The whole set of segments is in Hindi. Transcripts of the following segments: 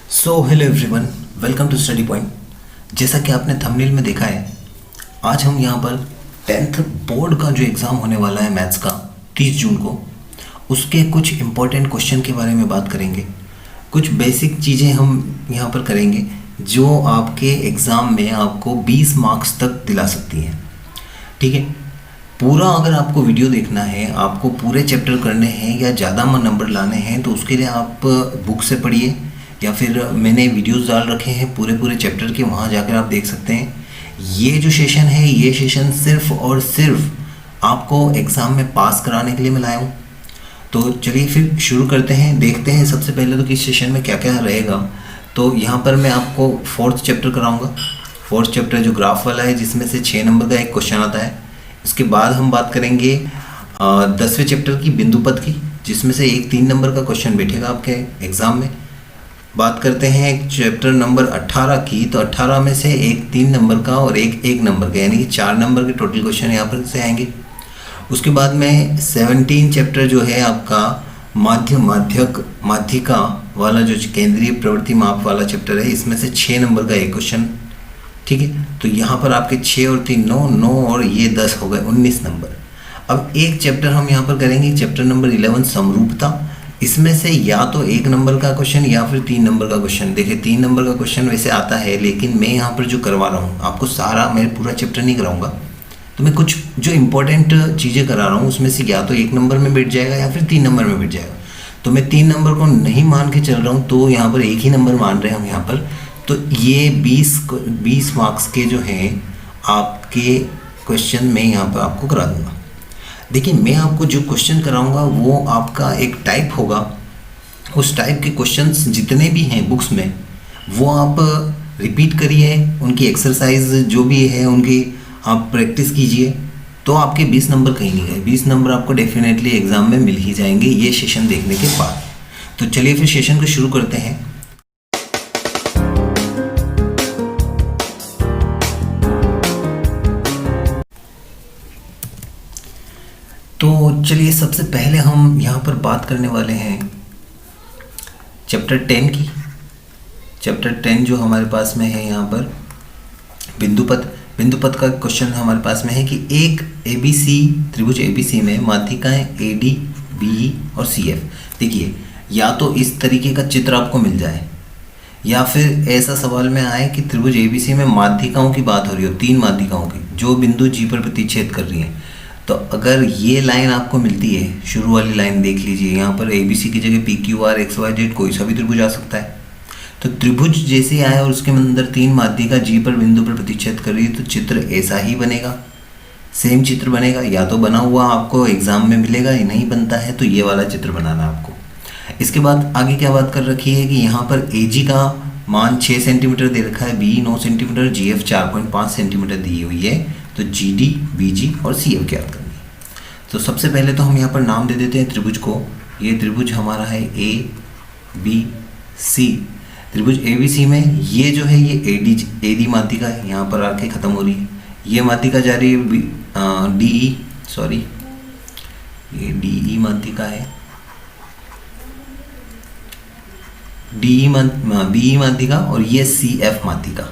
Hello everyone, welcome to study point. जैसा कि आपने थंबनेल में देखा है, आज हम यहाँ पर 10th बोर्ड का जो एग्ज़ाम होने वाला है मैथ्स का 30 जून को, उसके कुछ इम्पोर्टेंट क्वेश्चन के बारे में बात करेंगे। कुछ बेसिक चीज़ें हम यहाँ पर करेंगे जो आपके एग्ज़ाम में आपको 20 मार्क्स तक दिला सकती हैं। ठीक है, पूरा अगर आपको वीडियो देखना है, आपको पूरे चैप्टर करने हैं या ज़्यादा नंबर लाने हैं, तो उसके लिए आप बुक से पढ़िए या फिर मैंने वीडियोस डाल रखे हैं पूरे चैप्टर के, वहाँ जाकर आप देख सकते हैं। ये जो सेशन है, ये सेशन सिर्फ और सिर्फ आपको एग्ज़ाम में पास कराने के लिए मैं लाया हूँ। तो चलिए फिर शुरू करते हैं, देखते हैं सबसे पहले तो किस सेशन में क्या क्या रहेगा। तो यहाँ पर मैं आपको 4th चैप्टर कराऊँगा। 4th चैप्टर जो ग्राफ वाला है, जिसमें से 6 नंबर का एक क्वेश्चन आता है। उसके बाद हम बात करेंगे 10वें चैप्टर की बिंदु पथ की, जिसमें से एक 3 नंबर का क्वेश्चन बैठेगा आपके एग्ज़ाम में। बात करते हैं चैप्टर नंबर 18 की, तो 18 में से एक 3 नंबर का और एक 1 नंबर का, यानी कि 4 नंबर के टोटल क्वेश्चन यहाँ पर से आएंगे। उसके बाद में 17 चैप्टर जो है आपका माध्यिका वाला, जो केंद्रीय प्रवृत्ति माप वाला चैप्टर है, इसमें से 6 नंबर का एक क्वेश्चन। ठीक है, तो यहाँ पर आपके 6 और 3 9 और ये 10 हो गए 19 नंबर। अब एक चैप्टर हम यहाँ पर करेंगे, चैप्टर नंबर 11 समरूपता। इसमें से या तो 1 नंबर का क्वेश्चन या फिर 3 नंबर का क्वेश्चन। देखिए 3 नंबर का क्वेश्चन वैसे आता है, लेकिन मैं यहाँ पर जो करवा रहा हूँ आपको सारा, मैं पूरा चैप्टर नहीं कराऊंगा, तो मैं कुछ जो इम्पोर्टेंट चीज़ें करा रहा हूँ उसमें से या तो 1 नंबर में बैठ जाएगा या फिर 3 नंबर में बैठ जाएगा। तो मैं 3 नंबर को नहीं मान के चल रहा हूँ, तो यहाँ पर 1 ही नंबर मान रहे हैं हम यहाँ पर। तो ये 20 मार्क्स के जो हैं आपके क्वेश्चन मैं यहाँ पर आपको करा दूँगा। देखिए मैं आपको जो क्वेश्चन कराऊंगा वो आपका एक टाइप होगा। उस टाइप के क्वेश्चंस जितने भी हैं बुक्स में, वो आप रिपीट करिए, उनकी एक्सरसाइज जो भी है उनकी आप प्रैक्टिस कीजिए, तो आपके 20 नंबर कहीं नहीं गए। 20 नंबर आपको डेफिनेटली एग्ज़ाम में मिल ही जाएंगे ये सेशन देखने के बाद। तो चलिए फिर सेशन को शुरू करते हैं। तो चलिए सबसे पहले हम यहाँ पर बात करने वाले हैं चैप्टर 10 की। चैप्टर 10 जो हमारे पास में है यहाँ पर बिंदु पथ का क्वेश्चन हमारे पास में है कि एक ABC त्रिभुज ABC में माध्यिकाएं AD, BE और CF। देखिए या तो इस तरीके का चित्र आपको मिल जाए, या फिर ऐसा सवाल में आए कि त्रिभुज ABC में माध्यिकाओं की बात हो रही हो, 3 माध्यिकाओं की जो बिंदु G पर प्रतिच्छेद कर रही हैं। तो अगर ये लाइन आपको मिलती है, शुरू वाली लाइन देख लीजिए, यहाँ पर ABC की जगह PQR XYZ कोई सा भी त्रिभुज आ सकता है। तो त्रिभुज जैसे आया और उसके अंदर 3 माध्यिका G पर बिंदु पर प्रतिच्छेद कर रही है, तो चित्र ऐसा ही बनेगा, सेम चित्र बनेगा। या तो बना हुआ आपको एग्जाम में मिलेगा, या नहीं बनता है तो ये वाला चित्र बनाना है आपको। इसके बाद आगे क्या बात कर रखी है कि यहाँ पर AG का मान 6 सेंटीमीटर दे रखा है, BE 9 सेंटीमीटर, GF 4.5 सेंटीमीटर दी हुई है। तो GD, BG और CF ज्ञात करनी है। तो सबसे पहले तो हम यहाँ पर नाम दे देते हैं त्रिभुज को। ये त्रिभुज हमारा है ABC। त्रिभुज ABC में ये जो है ये AD माध्यिका है, यहाँ पर आके ख़त्म हो रही है। ये माध्यिका जा रही है ये DE माध्यिका है, BE माध्यिका, और ये CF माध्यिका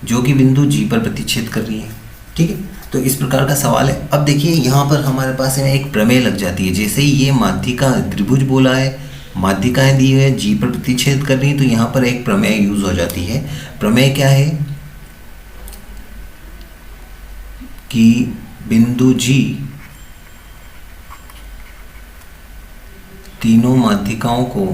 जो कि बिंदु G पर प्रतिच्छेद कर रही है। ठीक है, तो इस प्रकार का सवाल है। अब देखिए यहाँ पर हमारे पास एक प्रमेय लग जाती है। जैसे ही ये माध्यिका त्रिभुज बोला है, माध्यिकाएं दी हुई है, G पर प्रतिच्छेद कर रही है, तो यहाँ पर एक प्रमेय यूज हो जाती है। प्रमेय क्या है कि बिंदु G तीनों माध्यिकाओं को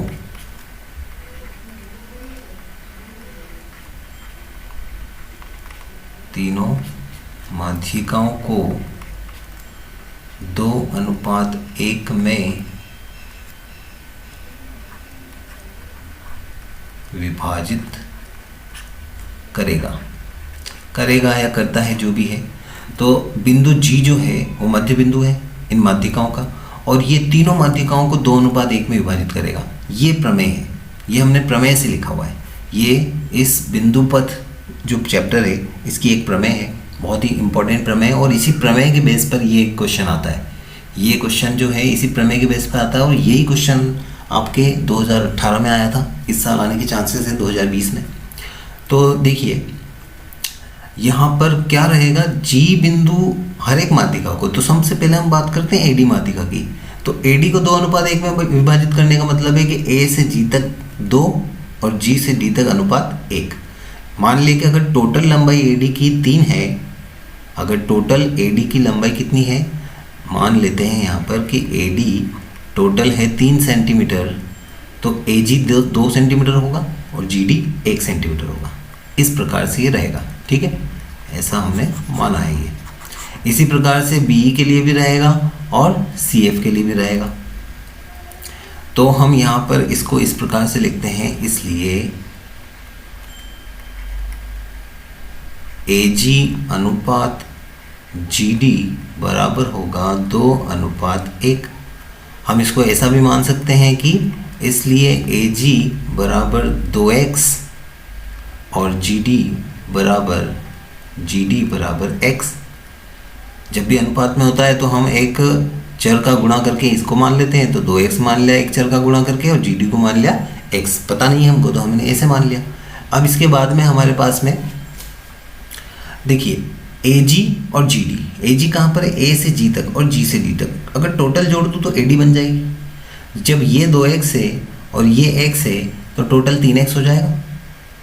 2:1 में विभाजित करेगा या करता है, जो भी है। तो बिंदु G जो है वो मध्य बिंदु है इन माध्यिकाओं का, और ये तीनों माध्यिकाओं को 2:1 में विभाजित करेगा। ये प्रमेय है, ये हमने प्रमेय से लिखा हुआ है। ये इस बिंदु पथ जो चैप्टर है इसकी एक प्रमेय है, बहुत ही इंपॉर्टेंट प्रमेय, और इसी प्रमेय के बेस पर ये क्वेश्चन आता है। ये क्वेश्चन जो है इसी प्रमेय के बेस पर आता है, और यही क्वेश्चन आपके 2018 में आया था। इस साल आने के चांसेस है 2020 में। तो देखिए यहाँ पर क्या रहेगा, जी बिंदु हर एक माध्यिका को, तो सबसे पहले हम बात करते हैं एडी माध्यिका की। तो एडी को 2:1 में विभाजित करने का मतलब है कि ए से जी तक 2 और जी से डी तक अनुपात 1। मान लिया कि अगर टोटल लंबाई एडी की 3 है, अगर टोटल एडी की लंबाई कितनी है, मान लेते हैं यहाँ पर कि एडी टोटल है 3 सेंटीमीटर, तो ए जी 2 सेंटीमीटर होगा और जी डी 1 सेंटीमीटर होगा। इस प्रकार से ये रहेगा, ठीक है, ऐसा हमने माना है ये। इसी प्रकार से बी के लिए भी रहेगा और सी एफ के लिए भी रहेगा। तो हम यहाँ पर इसको इस प्रकार से लिखते हैं, इसलिए ए जी अनुपात जी डी बराबर होगा 2:1। हम इसको ऐसा भी मान सकते हैं कि इसलिए ए जी बराबर 2x और जी डी बराबर x। जब भी अनुपात में होता है तो हम एक चर का गुणा करके इसको मान लेते हैं, तो 2x मान लिया एक चर का गुणा करके और जी डी को मान लिया x। पता नहीं है हमको, तो हमने ऐसे मान लिया। अब इसके बाद में हमारे पास में देखिए ए जी और जी डी, ए जी कहाँ पर है, ए से जी तक और जी से डी तक। अगर टोटल जोड़ दूँ तो ए डी बन जाएगी। जब ये 2x है और ये x है तो टोटल 3x हो जाएगा।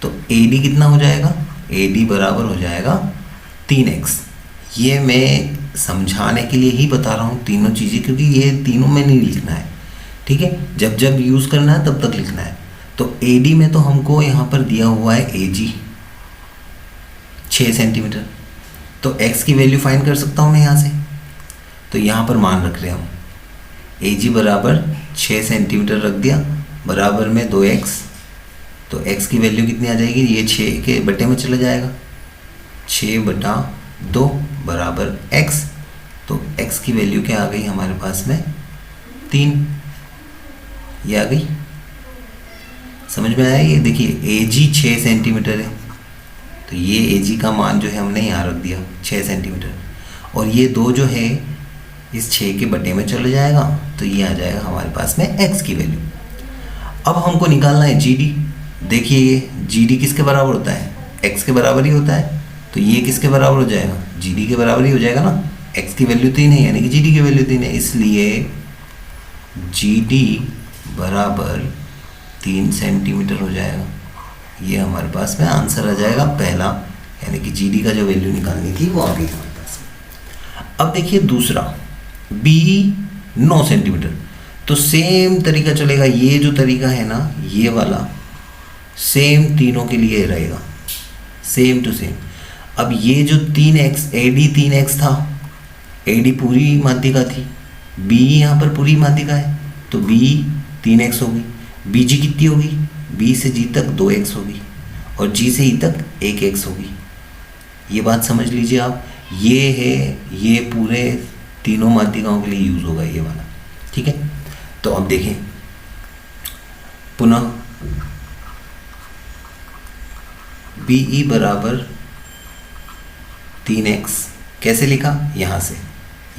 तो ए डी कितना हो जाएगा, ए डी बराबर हो जाएगा 3x। ये मैं समझाने के लिए ही बता रहा हूँ तीनों चीज़ें, क्योंकि ये तीनों में नहीं लिखना है, ठीक है। जब जब यूज़ करना है तब तक लिखना है। तो ए डी में तो हमको यहाँ पर दिया हुआ है ए जी 6 सेंटीमीटर, तो x की वैल्यू फाइंड कर सकता हूँ मैं यहाँ से। तो यहाँ पर मान रख रहे हैं हम, ए जी बराबर 6 सेंटीमीटर रख दिया, बराबर में 2x। तो x की वैल्यू कितनी आ जाएगी, ये 6 के बटे में चला जाएगा, 6/2 बराबर x। तो x की वैल्यू क्या आ गई हमारे पास में, 3। ये आ गई, समझ में आया। ये देखिए ए जी 6 सेंटीमीटर है, तो ये ए जी का मान जो है हमने यहाँ रख दिया 6 सेंटीमीटर, और ये 2 जो है इस 6 के बटे में चले जाएगा, तो ये आ जाएगा हमारे पास में x की वैल्यू। अब हमको निकालना है जी डी। देखिए ये जी डी किसके बराबर होता है, x के बराबर ही होता है, तो ये किसके बराबर हो जाएगा, जी डी के बराबर ही हो जाएगा ना। x की वैल्यू 3 है यानी कि जी डी की वैल्यू 3 है, इसलिए जी डी बराबर 3 सेंटीमीटर हो जाएगा। ये हमारे पास में आंसर आ जाएगा पहला, यानी कि जी डी का जो वैल्यू निकालनी थी वो आ गई हमारे पास। अब देखिए दूसरा, बी 9 सेंटीमीटर। तो सेम तरीका चलेगा, ये जो तरीका है ना ये वाला सेम तीनों के लिए रहेगा, सेम टू सेम। अब ये जो 3x, ए डी 3x था, ए डी पूरी माध्यिका थी, बी यहाँ पर पूरी माध्यिका है, तो बी 3x होगी। बी जी कितनी होगी, बी से जी तक 2x होगी और जी से ई तक 1x होगी। ये बात समझ लीजिए आप, ये है, ये पूरे तीनों माध्यिकाओं के लिए यूज़ होगा ये वाला, ठीक है। तो अब देखें पुनः, बी ई बराबर 3x कैसे लिखा, यहाँ से,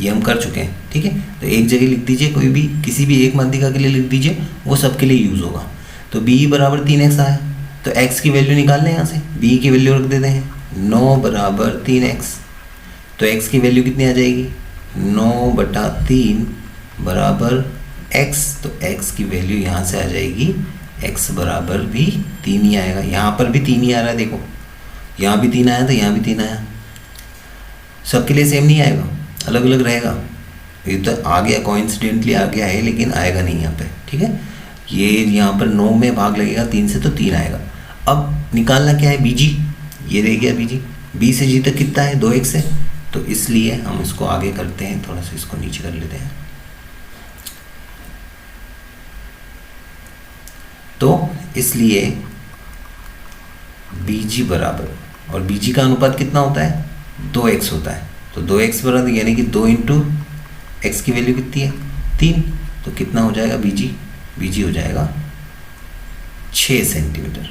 ये हम कर चुके हैं, ठीक है। तो एक जगह लिख दीजिए, कोई भी किसी भी एक माध्यिका के लिए लिख दीजिए, वो सबके लिए यूज़ होगा। तो बी ई बराबर 3x आया, तो x की वैल्यू निकाल लें यहाँ से, b की वैल्यू रख देते हैं 9 बराबर 3x। तो x की वैल्यू कितनी आ जाएगी, 9/3 बराबर x। तो x की वैल्यू यहाँ से आ जाएगी, x बराबर भी 3 ही आएगा। यहाँ पर भी 3 ही आ रहा है, देखो यहाँ भी 3 आया था, यहाँ भी 3 आया। सबके लिए सेम नहीं आएगा, अलग अलग रहेगा। ये तो आ गया, कोइंसिडेंटली आ गया है, लेकिन आएगा नहीं यहाँ पे, ठीक है। ये यहाँ पर 9 में भाग लगेगा 3 से, तो 3 आएगा। अब निकालना क्या है, बीजी, ये रह गया बीजी। बी से जी तक कितना है, 2x है, तो इसलिए हम इसको आगे करते हैं, थोड़ा सा इसको नीचे कर लेते हैं। तो इसलिए बीजी बराबर, और बीजी का अनुपात कितना होता है, 2x होता है। तो 2x बराबर यानी कि 2 इंटू एक्स की वैल्यू कितनी है, 3। तो कितना हो जाएगा बीजी, बीजी हो जाएगा 6 सेंटीमीटर।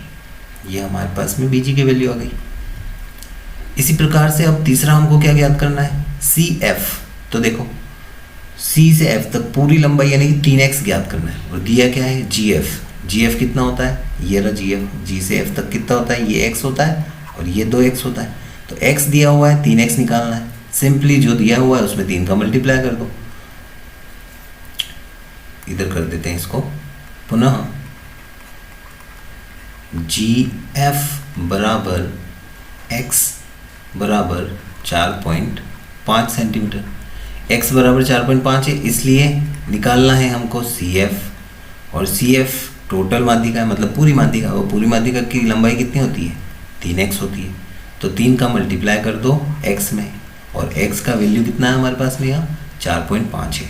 ये हमारे पास में बीजी की वैल्यू आ गई। इसी प्रकार से अब तीसरा हमको क्या ज्ञात करना है, सी एफ। तो देखो सी से एफ तक पूरी लंबाई यानी कि 3x ज्ञात करना है, और दिया क्या है, जी एफ। जी एफ कितना होता है, ये रहा जी एफ, जी से एफ तक कितना होता है, ये एक्स होता है और ये 2x होता है। तो x दिया हुआ है, 3x निकालना है। सिंपली जो दिया हुआ है उसमें 3 का मल्टीप्लाई कर दो। इधर कर देते हैं इसको पुनः, जी एफ बराबर x बराबर 4.5 सेंटीमीटर। x बराबर 4.5 है, इसलिए निकालना है हमको सी एफ। और सी एफ टोटल माध्यिका है, मतलब पूरी माध्यिका। और पूरी माध्यिका की लंबाई कितनी होती है, 3x होती है। तो 3 का मल्टीप्लाई कर दो x में, और x का वैल्यू कितना है हमारे पास में, यहाँ 4.5 है।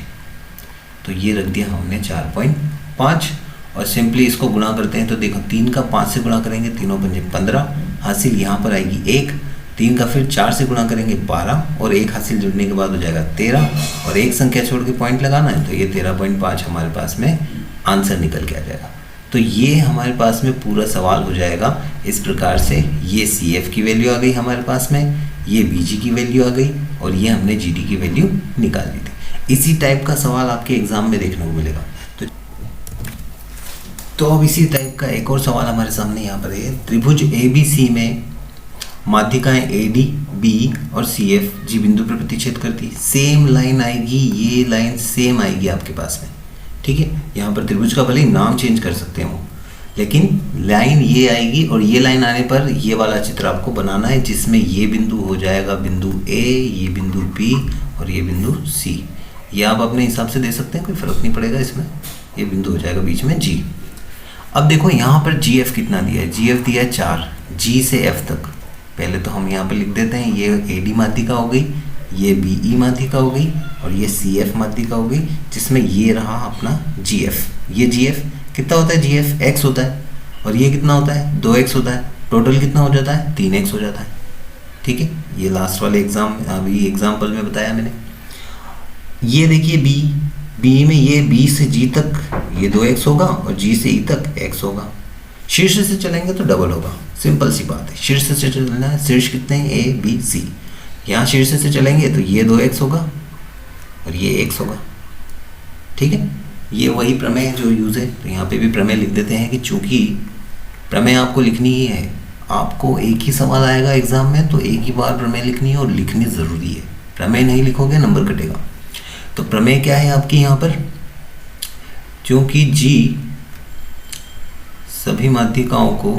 तो ये रख दिया हमने 4.5, और सिंपली इसको गुणा करते हैं। तो देखो 3 का 5 से गुणा करेंगे, तीनों पंजे 15 हासिल, यहाँ पर आएगी 1। 3 का फिर 4 से गुणा करेंगे 12, और 1 हासिल जुड़ने के बाद हो जाएगा 13, और एक संख्या छोड़ के पॉइंट लगाना है, तो ये 13.5 हमारे पास में आंसर निकल के आ जाएगा। तो ये हमारे पास में पूरा सवाल हो जाएगा इस प्रकार से। ये सी एफ की वैल्यू आ गई हमारे पास में, ये बी जी की वैल्यू आ गई, और ये हमने जी डी की वैल्यू निकाल ली थी। इसी टाइप का सवाल आपके एग्जाम में देखने को मिलेगा। तो अब इसी टाइप का एक और सवाल हमारे सामने यहाँ पर है। त्रिभुज ए बी सी में माध्यिकाएं ए डी, बी और सी एफ जी बिंदु पर प्रतिच्छेद करती। सेम लाइन आएगी, ये लाइन सेम आएगी आपके पास में, ठीक है। यहाँ पर त्रिभुज का भले ही नाम चेंज कर सकते हो, लेकिन लाइन ये आएगी, और ये लाइन आने पर ये वाला चित्र आपको बनाना है, जिसमें ये बिंदु हो जाएगा बिंदु ए, ये बिंदु बी और ये बिंदु सी। ये आप अपने हिसाब से दे सकते हैं, कोई फर्क नहीं पड़ेगा इसमें। ये बिंदु हो जाएगा बीच में जी। अब देखो यहाँ पर जी एफ कितना दिया है, जी एफ दिया है 4, जी से एफ तक। पहले तो हम यहाँ पर लिख देते हैं, ये ए डी माध्यिका हो गई, ये बी ई माध्यिका हो गई, और ये सी एफ माध्यिका हो गई, जिसमें ये रहा अपना जी एफ। ये जी एफ कितना होता है, जी एफ एक्स होता है, और ये कितना होता है, 2x होता है। टोटल कितना हो जाता है, 3x हो जाता है, ठीक है। ये लास्ट वाले अभी एग्जाम्पल में बताया मैंने। ये देखिए बी में ये बी से जी तक ये 2x होगा, और जी से ई तक x होगा। शीर्ष से चलेंगे तो डबल होगा, सिंपल सी बात है। शीर्ष से चलना है, शीर्ष कितने हैं, ए बी सी। यहाँ शीर्ष से चलेंगे तो ये 2x होगा और ये x होगा, ठीक है। ये वही प्रमेय जो यूज़ है, तो यहाँ पे भी प्रमेय लिख देते हैं कि चूंकि प्रमेय आपको लिखनी ही है, आपको एक ही सवाल आएगा एग्जाम में, तो एक ही बार प्रमेय लिखनी है, और लिखनी ज़रूरी है। प्रमेय नहीं लिखोगे नंबर कटेगा। तो प्रमेय क्या है आपकी यहाँ पर, क्योंकि जी सभी माध्यिकाओं को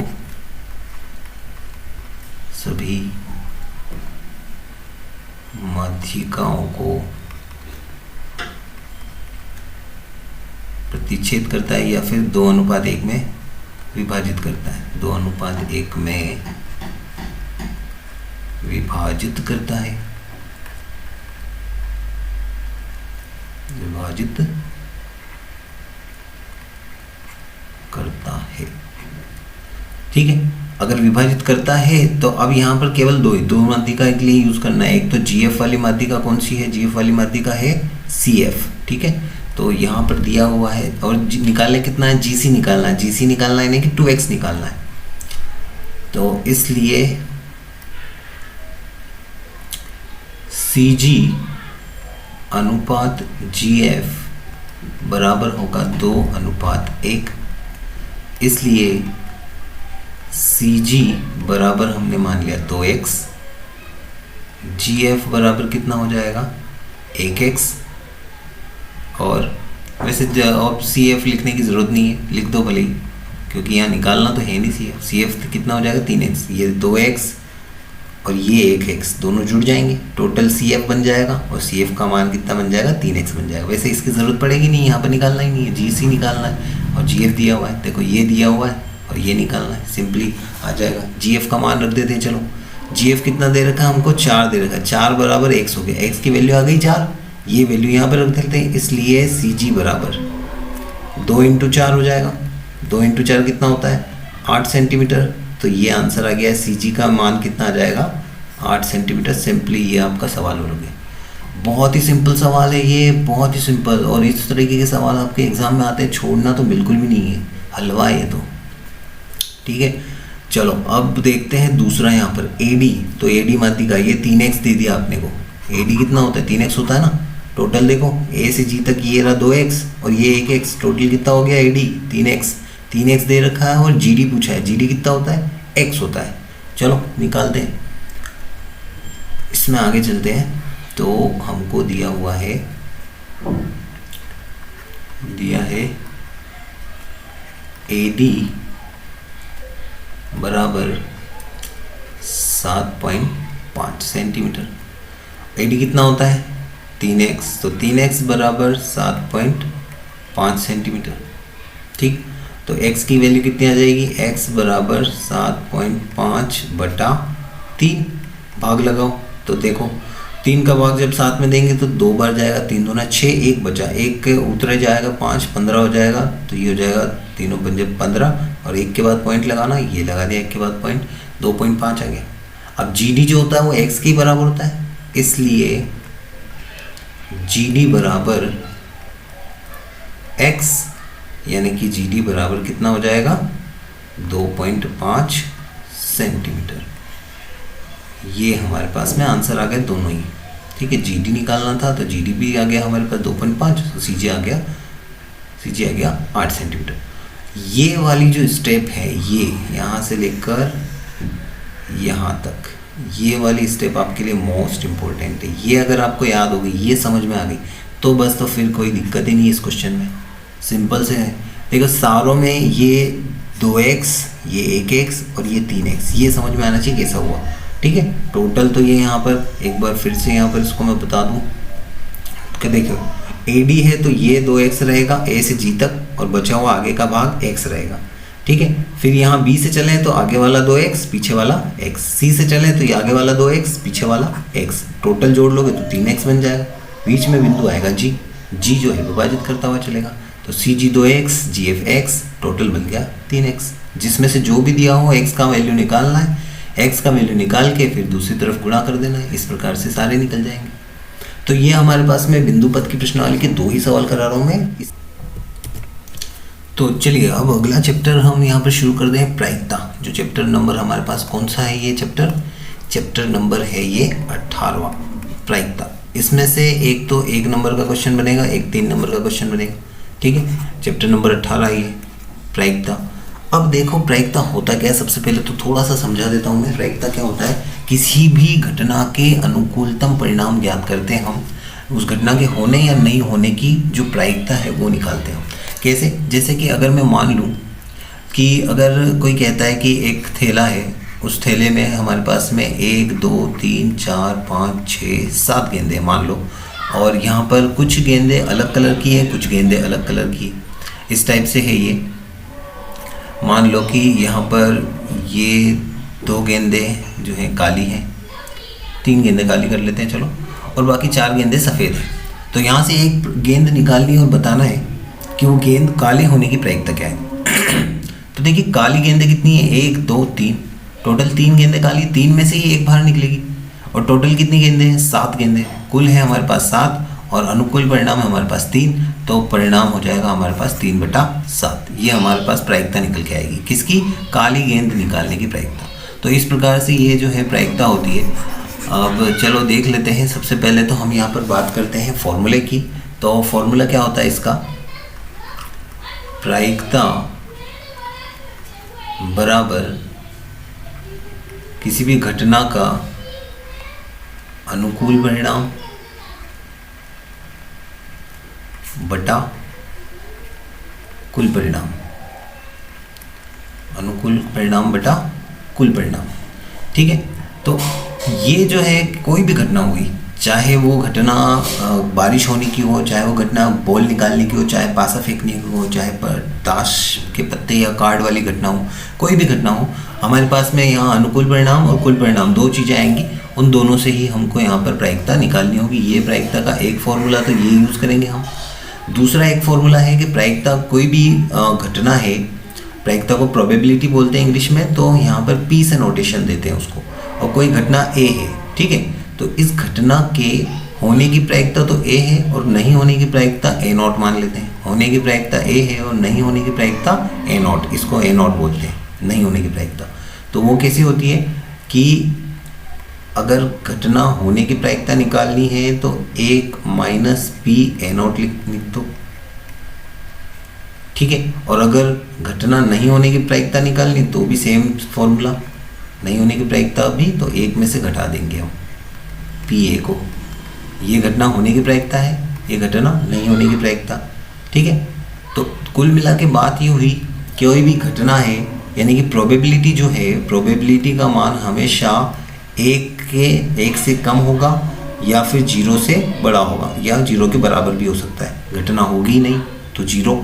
प्रतिच्छेद करता है, या फिर 2:1 में विभाजित करता है। 2:1 में विभाजित करता है, ठीक है। अगर विभाजित करता है तो अब यहाँ पर केवल दो माध्यिका के लिए यूज करना है। एक तो जी एफ वाली माध्यिका कौन सी है, जी एफ वाली माध्यिका है सी एफ, ठीक है। तो यहाँ पर दिया हुआ है, और निकालने कितना है, जी सी निकालना है। जी सी निकालना है, यानी कि 2x निकालना है। तो इसलिए सी जी अनुपात जी एफ बराबर होगा 2:1। इसलिए सी जी बराबर हमने मान लिया 2x, जी एफ बराबर कितना हो जाएगा 1x। और वैसे अब सी एफ लिखने की ज़रूरत नहीं है, लिख दो भले ही, क्योंकि यहाँ निकालना तो है नहीं सी एफ। सी एफ कितना हो जाएगा 3x, ये 2x और ये 1x, दोनों जुड़ जाएंगे, टोटल सी एफ बन जाएगा, और सी एफ का मान कितना बन जाएगा 3x बन जाएगा। वैसे इसकी ज़रूरत पड़ेगी नहीं, यहाँ पर निकालना ही नहीं है, जी सी निकालना है, और जी एफ दिया हुआ है, देखो ये दिया हुआ है और ये निकालना है, सिंपली आ जाएगा। जी एफ का मान रख देते हैं, चलो जी एफ कितना दे रखा है हमको, 4 दे रखा है, 4 बराबर x हो गया, x की वैल्यू आ गई 4, ये वैल्यू यहाँ पर रख देते हैं। इसलिए सी जी बराबर 2 × 4 हो जाएगा। 2 × 4 कितना होता है 8 सेंटीमीटर। तो ये आंसर आ गया है, सी जी का मान कितना आ जाएगा 8 सेंटीमीटर। सिंपली ये आपका सवाल हो गया। बहुत ही सिंपल सवाल है ये, बहुत ही सिंपल। और इस तरीके के सवाल आपके एग्जाम में आते हैं, छोड़ना तो बिल्कुल भी नहीं है, हलवा है ये तो, ठीक है। चलो अब देखते हैं दूसरा यहाँ पर AD। तो AD माध्यिका ये 3x दे दिया आपने को। AD कितना होता है 3x होता है ना। टोटल देखो A से G तक ये रहा 2x और ये 1x, टोटल कितना हो गया AD 3x। 3x दे रखा है और GD पूछा है, GD कितना होता है, x होता है। चलो निकालते हैं, इसमें आगे चलते हैं। तो हमको दिया हुआ है AD बराबर 7.5 सेंटीमीटर। AD कितना होता है, 3x, तो 3x बराबर 7.5 सेंटीमीटर। ठीक, तो x की वैल्यू कितनी आ जाएगी, x बराबर 7.5 बटा 3, भाग लगाओ। तो देखो 3 का भाग जब 7 में देंगे तो 2 बार जाएगा, 3 दूना 6, 1 बचा, 1 के उतरे जाएगा 5, 15 हो जाएगा। तो ये हो जाएगा, तीनों पंजे 15, और 1 के बाद पॉइंट लगाना, ये लगा दिया 1 के बाद पॉइंट, 2.5 आ गया। अब GD जो होता है वो x के बराबर होता है, इसलिए GD बराबर x, यानी कि GD बराबर कितना हो जाएगा, 2.5 सेंटीमीटर। ये हमारे पास में आंसर आ गए दोनों ही। ठीक है, GD निकालना था तो GD भी आ गया हमारे पास 2.5, तो CG आ गया 8 सेंटीमीटर। ये वाली जो स्टेप है, ये यहाँ से लेकर यहाँ तक, ये वाली स्टेप आपके लिए मोस्ट इम्पोर्टेंट है। ये अगर आपको याद हो गई, ये समझ में आ गई, तो बस, तो फिर कोई दिक्कत ही नहीं है इस क्वेश्चन में। सिंपल से है। देखो सारों में ये 2x, ये 1x और ये 3x, ये समझ में आना चाहिए कैसा हुआ। ठीक है, टोटल तो ये यहाँ पर एक बार फिर से यहाँ पर इसको मैं बता दूँ कि देखो AD है तो ये 2x रहेगा A से G तक, और बचा हुआ आगे का भाग x रहेगा। ठीक है, फिर यहाँ B से चलें तो आगे वाला 2x, पीछे वाला x, C से चलें तो ये आगे वाला 2x, पीछे वाला x, टोटल जोड़ लोगे तो 3x बन जाएगा। बीच में बिंदु आएगा G जो है विभाजित करता हुआ चलेगा, तो CG 2x, GF x, total बन गया 3x। जिसमें से जो भी दिया हो x का वैल्यू निकालना है, x का वैल्यू निकाल के फिर दूसरी तरफ गुणा कर देना है। इस प्रकार से सारे निकल जाएंगे। तो ये हमारे पास में बिंदु पथ की प्रश्नावली के 2 ही सवाल करा रहा हूँ मैं। तो चलिए अब अगला चैप्टर हम यहाँ पर शुरू कर दें, प्रायिकता। जो चैप्टर नंबर हमारे पास कौन सा है, ये चैप्टर नंबर है ये 18वां, प्रायिकता। इसमें से एक तो 1 नंबर का क्वेश्चन बनेगा, एक 3 नंबर का क्वेश्चन बनेगा। ठीक है, चैप्टर नंबर 18 ये प्रायिकता। अब देखो प्रायिकता होता क्या है, सबसे पहले तो थोड़ा सा समझा देता हूँ मैं। प्रायिकता क्या होता है, किसी भी घटना के अनुकूलतम परिणाम ज्ञात करते हैं हम, उस घटना के होने या नहीं होने की जो प्रायिकता है वो निकालते हैं। कैसे, जैसे कि अगर मैं मान लूँ कि अगर कोई कहता है कि एक थैला है, उस थैले में हमारे पास में 1 2 3 4 5 6 7 गेंदे मान लो, और यहाँ पर कुछ गेंदे अलग कलर की है, कुछ गेंदे अलग कलर की, इस टाइप से है ये। मान लो कि यहाँ पर ये 2 गेंदे जो हैं काली हैं, 3 गेंदे काली कर लेते हैं चलो, और बाकी 4 गेंदे सफ़ेद हैं। तो यहाँ से एक गेंद निकालनी है और बताना है कि वो गेंद काले होने की प्रायिकता क्या है। तो देखिए काली गेंदें कितनी है, 1 2 3, टोटल 3 गेंदें काली, 3 में से ही एक बाहर निकलेगी। और टोटल कितनी गेंदें हैं, 7 गेंदें, कुल है हमारे पास 7, और अनुकूल परिणाम है हमारे पास 3, तो परिणाम हो जाएगा हमारे पास 3/7। ये हमारे पास प्रायिकता निकल के आएगी, किसकी, काली गेंद निकालने की प्रायिकता। तो इस प्रकार से ये जो है प्रायिकता होती है। अब चलो देख लेते हैं। सबसे पहले तो हम यहाँ पर बात करते हैं फॉर्मूले की। तो फॉर्मूला क्या होता है इसका, प्रायिकता बराबर किसी भी घटना का अनुकूल परिणाम बटा कुल परिणाम, अनुकूल परिणाम बटा कुल परिणाम। ठीक है, तो ये जो है कोई भी घटना हुई, चाहे वो घटना बारिश होने की हो, चाहे वो घटना बॉल निकालने की हो, चाहे पासा फेंकने की हो, चाहे ताश के पत्ते या कार्ड वाली घटना हो, कोई भी घटना हो, हमारे पास में यहाँ अनुकूल परिणाम और कुल परिणाम 2 चीज़ें आएंगी। उन दोनों से ही हमको यहाँ पर प्रायिकता निकालनी होगी। ये प्रायिकता का एक फॉर्मूला तो ये यूज़ करेंगे हम। दूसरा एक फॉर्मूला है कि प्रायिकता कोई भी घटना है, प्रायिकता को प्रोबेबिलिटी बोलते हैं इंग्लिश में, तो यहाँ पर P से नोटेशन देते हैं उसको। और कोई घटना A है, ठीक है, तो इस घटना के होने की प्रायिकता तो A है और नहीं होने की प्रायिकता A0 मान लेते हैं। होने की प्रायिकता A है और नहीं होने की प्रायिकता A0, इसको A0 बोलते हैं, नहीं होने की प्रायिकता। तो वो कैसी होती है कि अगर घटना होने की प्रायिकता निकालनी है तो 1 - P A0 लिख दो। ठीक है। और अगर घटना नहीं होने की प्रायिकता निकालनी तो भी सेम फॉर्मूला, नहीं होने की प्रायिकता भी तो एक में से घटा देंगे हम पी ए को। ये घटना होने की प्रायिकता है, ये घटना नहीं होने की प्रायिकता, ठीक है। तो कुल मिला के बात ये हुई, कोई भी घटना है यानी कि प्रोबेबिलिटी जो है, प्रोबेबिलिटी का मान हमेशा एक से कम होगा या फिर 0 से बड़ा होगा या 0 के बराबर भी हो सकता है। घटना होगी नहीं तो 0,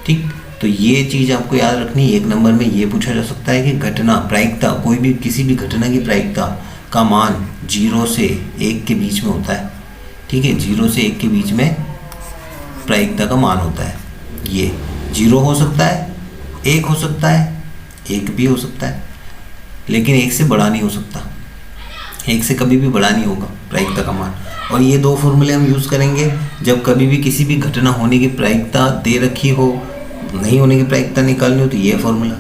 ठीक। तो ये चीज़ आपको याद रखनी है। 1 नंबर में ये पूछा जा सकता है कि घटना प्रायिकता, कोई भी किसी भी घटना की प्रायिकता का मान 0 से 1 के बीच में होता है, ठीक है। 0 से 1 के बीच में प्रायिकता का मान होता है। ये 0 हो सकता है, 1 हो सकता है, 1 भी हो सकता है, लेकिन 1 से बड़ा नहीं हो सकता, 1 से कभी भी बड़ा नहीं होगा प्रायिकता का मान। और ये 2 फॉर्मूले हम यूज़ करेंगे जब कभी भी किसी भी घटना होने की प्रायिकता दे रखी हो, नहीं होने की प्रायिकता निकालनी हो तो ये फॉर्मूला,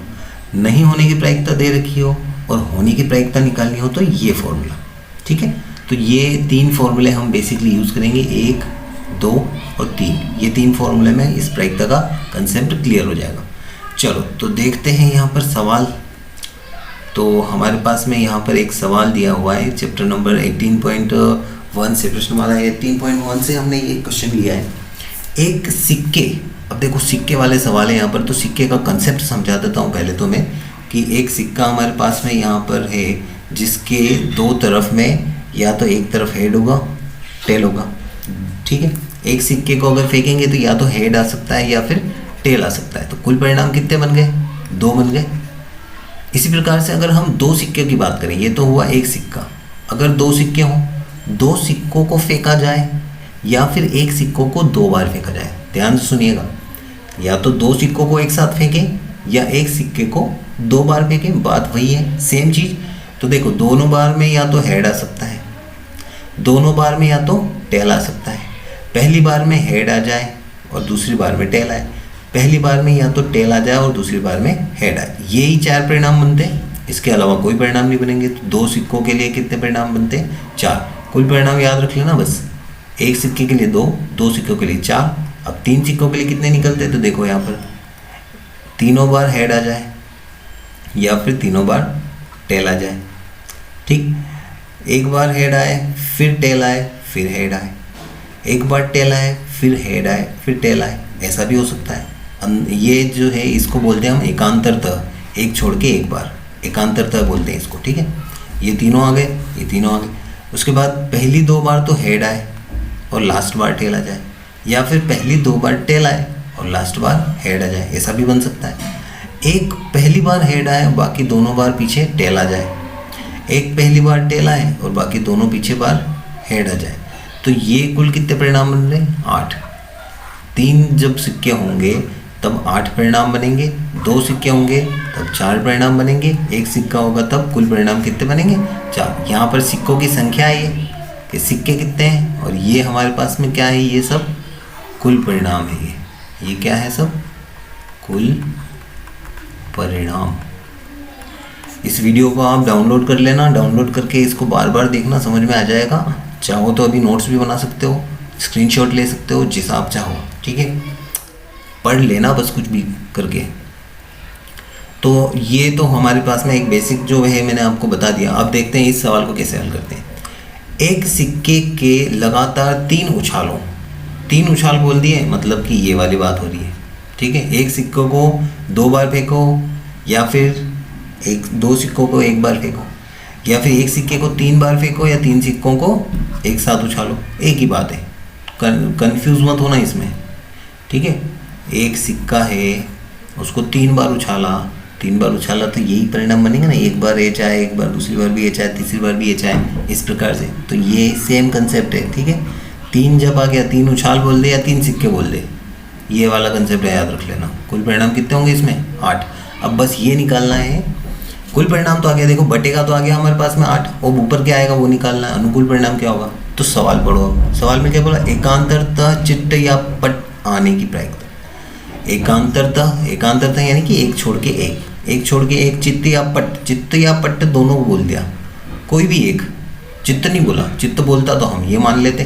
नहीं होने की प्रायिकता दे रखी हो और होने की प्रायिकता निकालनी हो तो ये फॉर्मूला, ठीक है। तो ये 3 फॉर्मूले हम बेसिकली यूज़ करेंगे, 1, 2 और 3। ये 3 फॉर्मूले में इस प्रायिकता का कंसेप्ट क्लियर हो जाएगा। चलो तो देखते हैं यहाँ पर सवाल। तो हमारे पास में यहाँ पर एक सवाल दिया हुआ है, चैप्टर नंबर 18.1 से प्रश्नमाला 18.1 से हमने ये क्वेश्चन लिया है। एक सिक्के, अब देखो सिक्के वाले सवाल है यहाँ पर, तो सिक्के का कंसेप्ट समझा देता हूँ पहले तो मैं, कि एक सिक्का हमारे पास में यहाँ पर है जिसके 2 तरफ में या तो एक तरफ हेड होगा, टेल होगा, ठीक है। एक सिक्के को अगर फेंकेंगे तो या तो हेड आ सकता है या फिर टेल आ सकता है। तो कुल परिणाम कितने बन गए? 2 बन गए। इसी प्रकार से अगर हम 2 सिक्के की बात करें, ये तो हुआ एक सिक्का, अगर 2 सिक्के हों, 2 सिक्कों को फेंका जाए या फिर एक सिक्कों को 2 बार फेंका जाए, ध्यान से सुनिएगा, या तो 2 सिक्कों को एक साथ फेंकें या एक सिक्के को 2 बार फेंकें, बात वही है, सेम चीज़। तो देखो दोनों बार में या तो हेड आ सकता है, दोनों बार में या तो टेल आ सकता है। पहली बार में हेड आ जाए और दूसरी बार में टेल आए, पहली बार में या तो टेल आ जाए और दूसरी बार में हेड आए, यही 4 परिणाम बनते हैं, इसके अलावा कोई परिणाम नहीं बनेंगे। तो 2 सिक्कों के लिए कितने परिणाम बनते हैं? 4। कुल परिणाम याद रख लेना बस, एक सिक्के के लिए 2, 2 सिक्कों के लिए 4। अब 3 सिक्कों के लिए कितने निकलते हैं? तो देखो यहाँ पर तीनों बार हेड आ जाए या फिर तीनों बार टेल आ जाए, ठीक। एक बार हेड आए फिर टेल आए फिर हेड आए, एक बार टेल आए फिर हेड आए फिर टेल आए, ऐसा भी हो सकता है। ये जो है इसको बोलते हैं हम एकांतरतः, एक छोड़ के एक बार, एकांतरतः बोलते हैं इसको, ठीक है। ये तीनों आ गए, ये तीनों आ गए। उसके बाद पहली 2 बार तो हेड आए और लास्ट बार टेल आ जाए, या फिर पहली 2 बार टेल आए और लास्ट बार हेड आ जाए, ऐसा भी बन सकता है। एक पहली बार हेड आए और बाकी दोनों बार पीछे टेल आ जाए, एक पहली बार टेल आए और बाकी दोनों पीछे बार हेड आ जाए। तो ये कुल कितने परिणाम बन रहे? 8। 3 जब सिक्के होंगे तब 8 परिणाम बनेंगे, 2 सिक्के होंगे तब 4 परिणाम बनेंगे, एक सिक्का होगा तब कुल परिणाम कितने बनेंगे? 4। यहाँ पर सिक्कों की संख्या है ये कि सिक्के कितने हैं, और ये हमारे पास में क्या है? ये सब कुल परिणाम है। ये क्या है? सब कुल परिणाम। इस वीडियो को आप डाउनलोड कर लेना, डाउनलोड करके इसको बार बार देखना, समझ में आ जाएगा। चाहो तो अभी नोट्स भी बना सकते हो, स्क्रीनशॉट ले सकते हो, जिस आप चाहो, ठीक है। पढ़ लेना बस कुछ भी करके। तो ये तो हमारे पास में एक बेसिक जो है मैंने आपको बता दिया। अब देखते हैं इस सवाल को कैसे हल करते हैं। एक सिक्के के लगातार 3 उछालों, 3 उछाल बोल दिए मतलब कि ये वाली बात हो रही है, ठीक है। एक सिक्के को 2 बार फेंको या फिर 2 सिक्कों को 1 बार फेंको, या फिर एक सिक्के को 3 बार फेंको या 3 सिक्कों को एक साथ उछालो, एक ही बात है, कंफ्यूज मत होना इसमें, ठीक है। एक सिक्का है उसको 3 बार उछाला, 3 बार उछाला तो यही परिणाम बनेगा ना, एक बार एच आए, एक बार दूसरी बार भी एच आए, तीसरी बार भी एच आए, इस प्रकार से। तो ये सेम कंसेप्ट है, ठीक है। 3 जब आ गया, 3 उछाल बोल दे या 3 सिक्के बोल दे, ये वाला कंसेप्ट है, याद रख लेना। कुल परिणाम कितने होंगे इसमें? 8। अब बस ये निकालना है, कुल परिणाम तो आ गया, देखो बटेगा तो आ गया हमारे पास में 8, और ऊपर क्या आएगा वो निकालना है, अनुकूल परिणाम क्या होगा। तो सवाल पढ़ो। अब सवाल में क्या बोला? एकांतरतः चित्त या पट आने की प्रायिकता। एकांतरतः यानी कि एक छोड़ के एक छोड़ के एक, चित्त या पट दोनों को बोल दिया, कोई भी एक। चित्त नहीं बोला, चित्त बोलता तो हम ये मान लेते,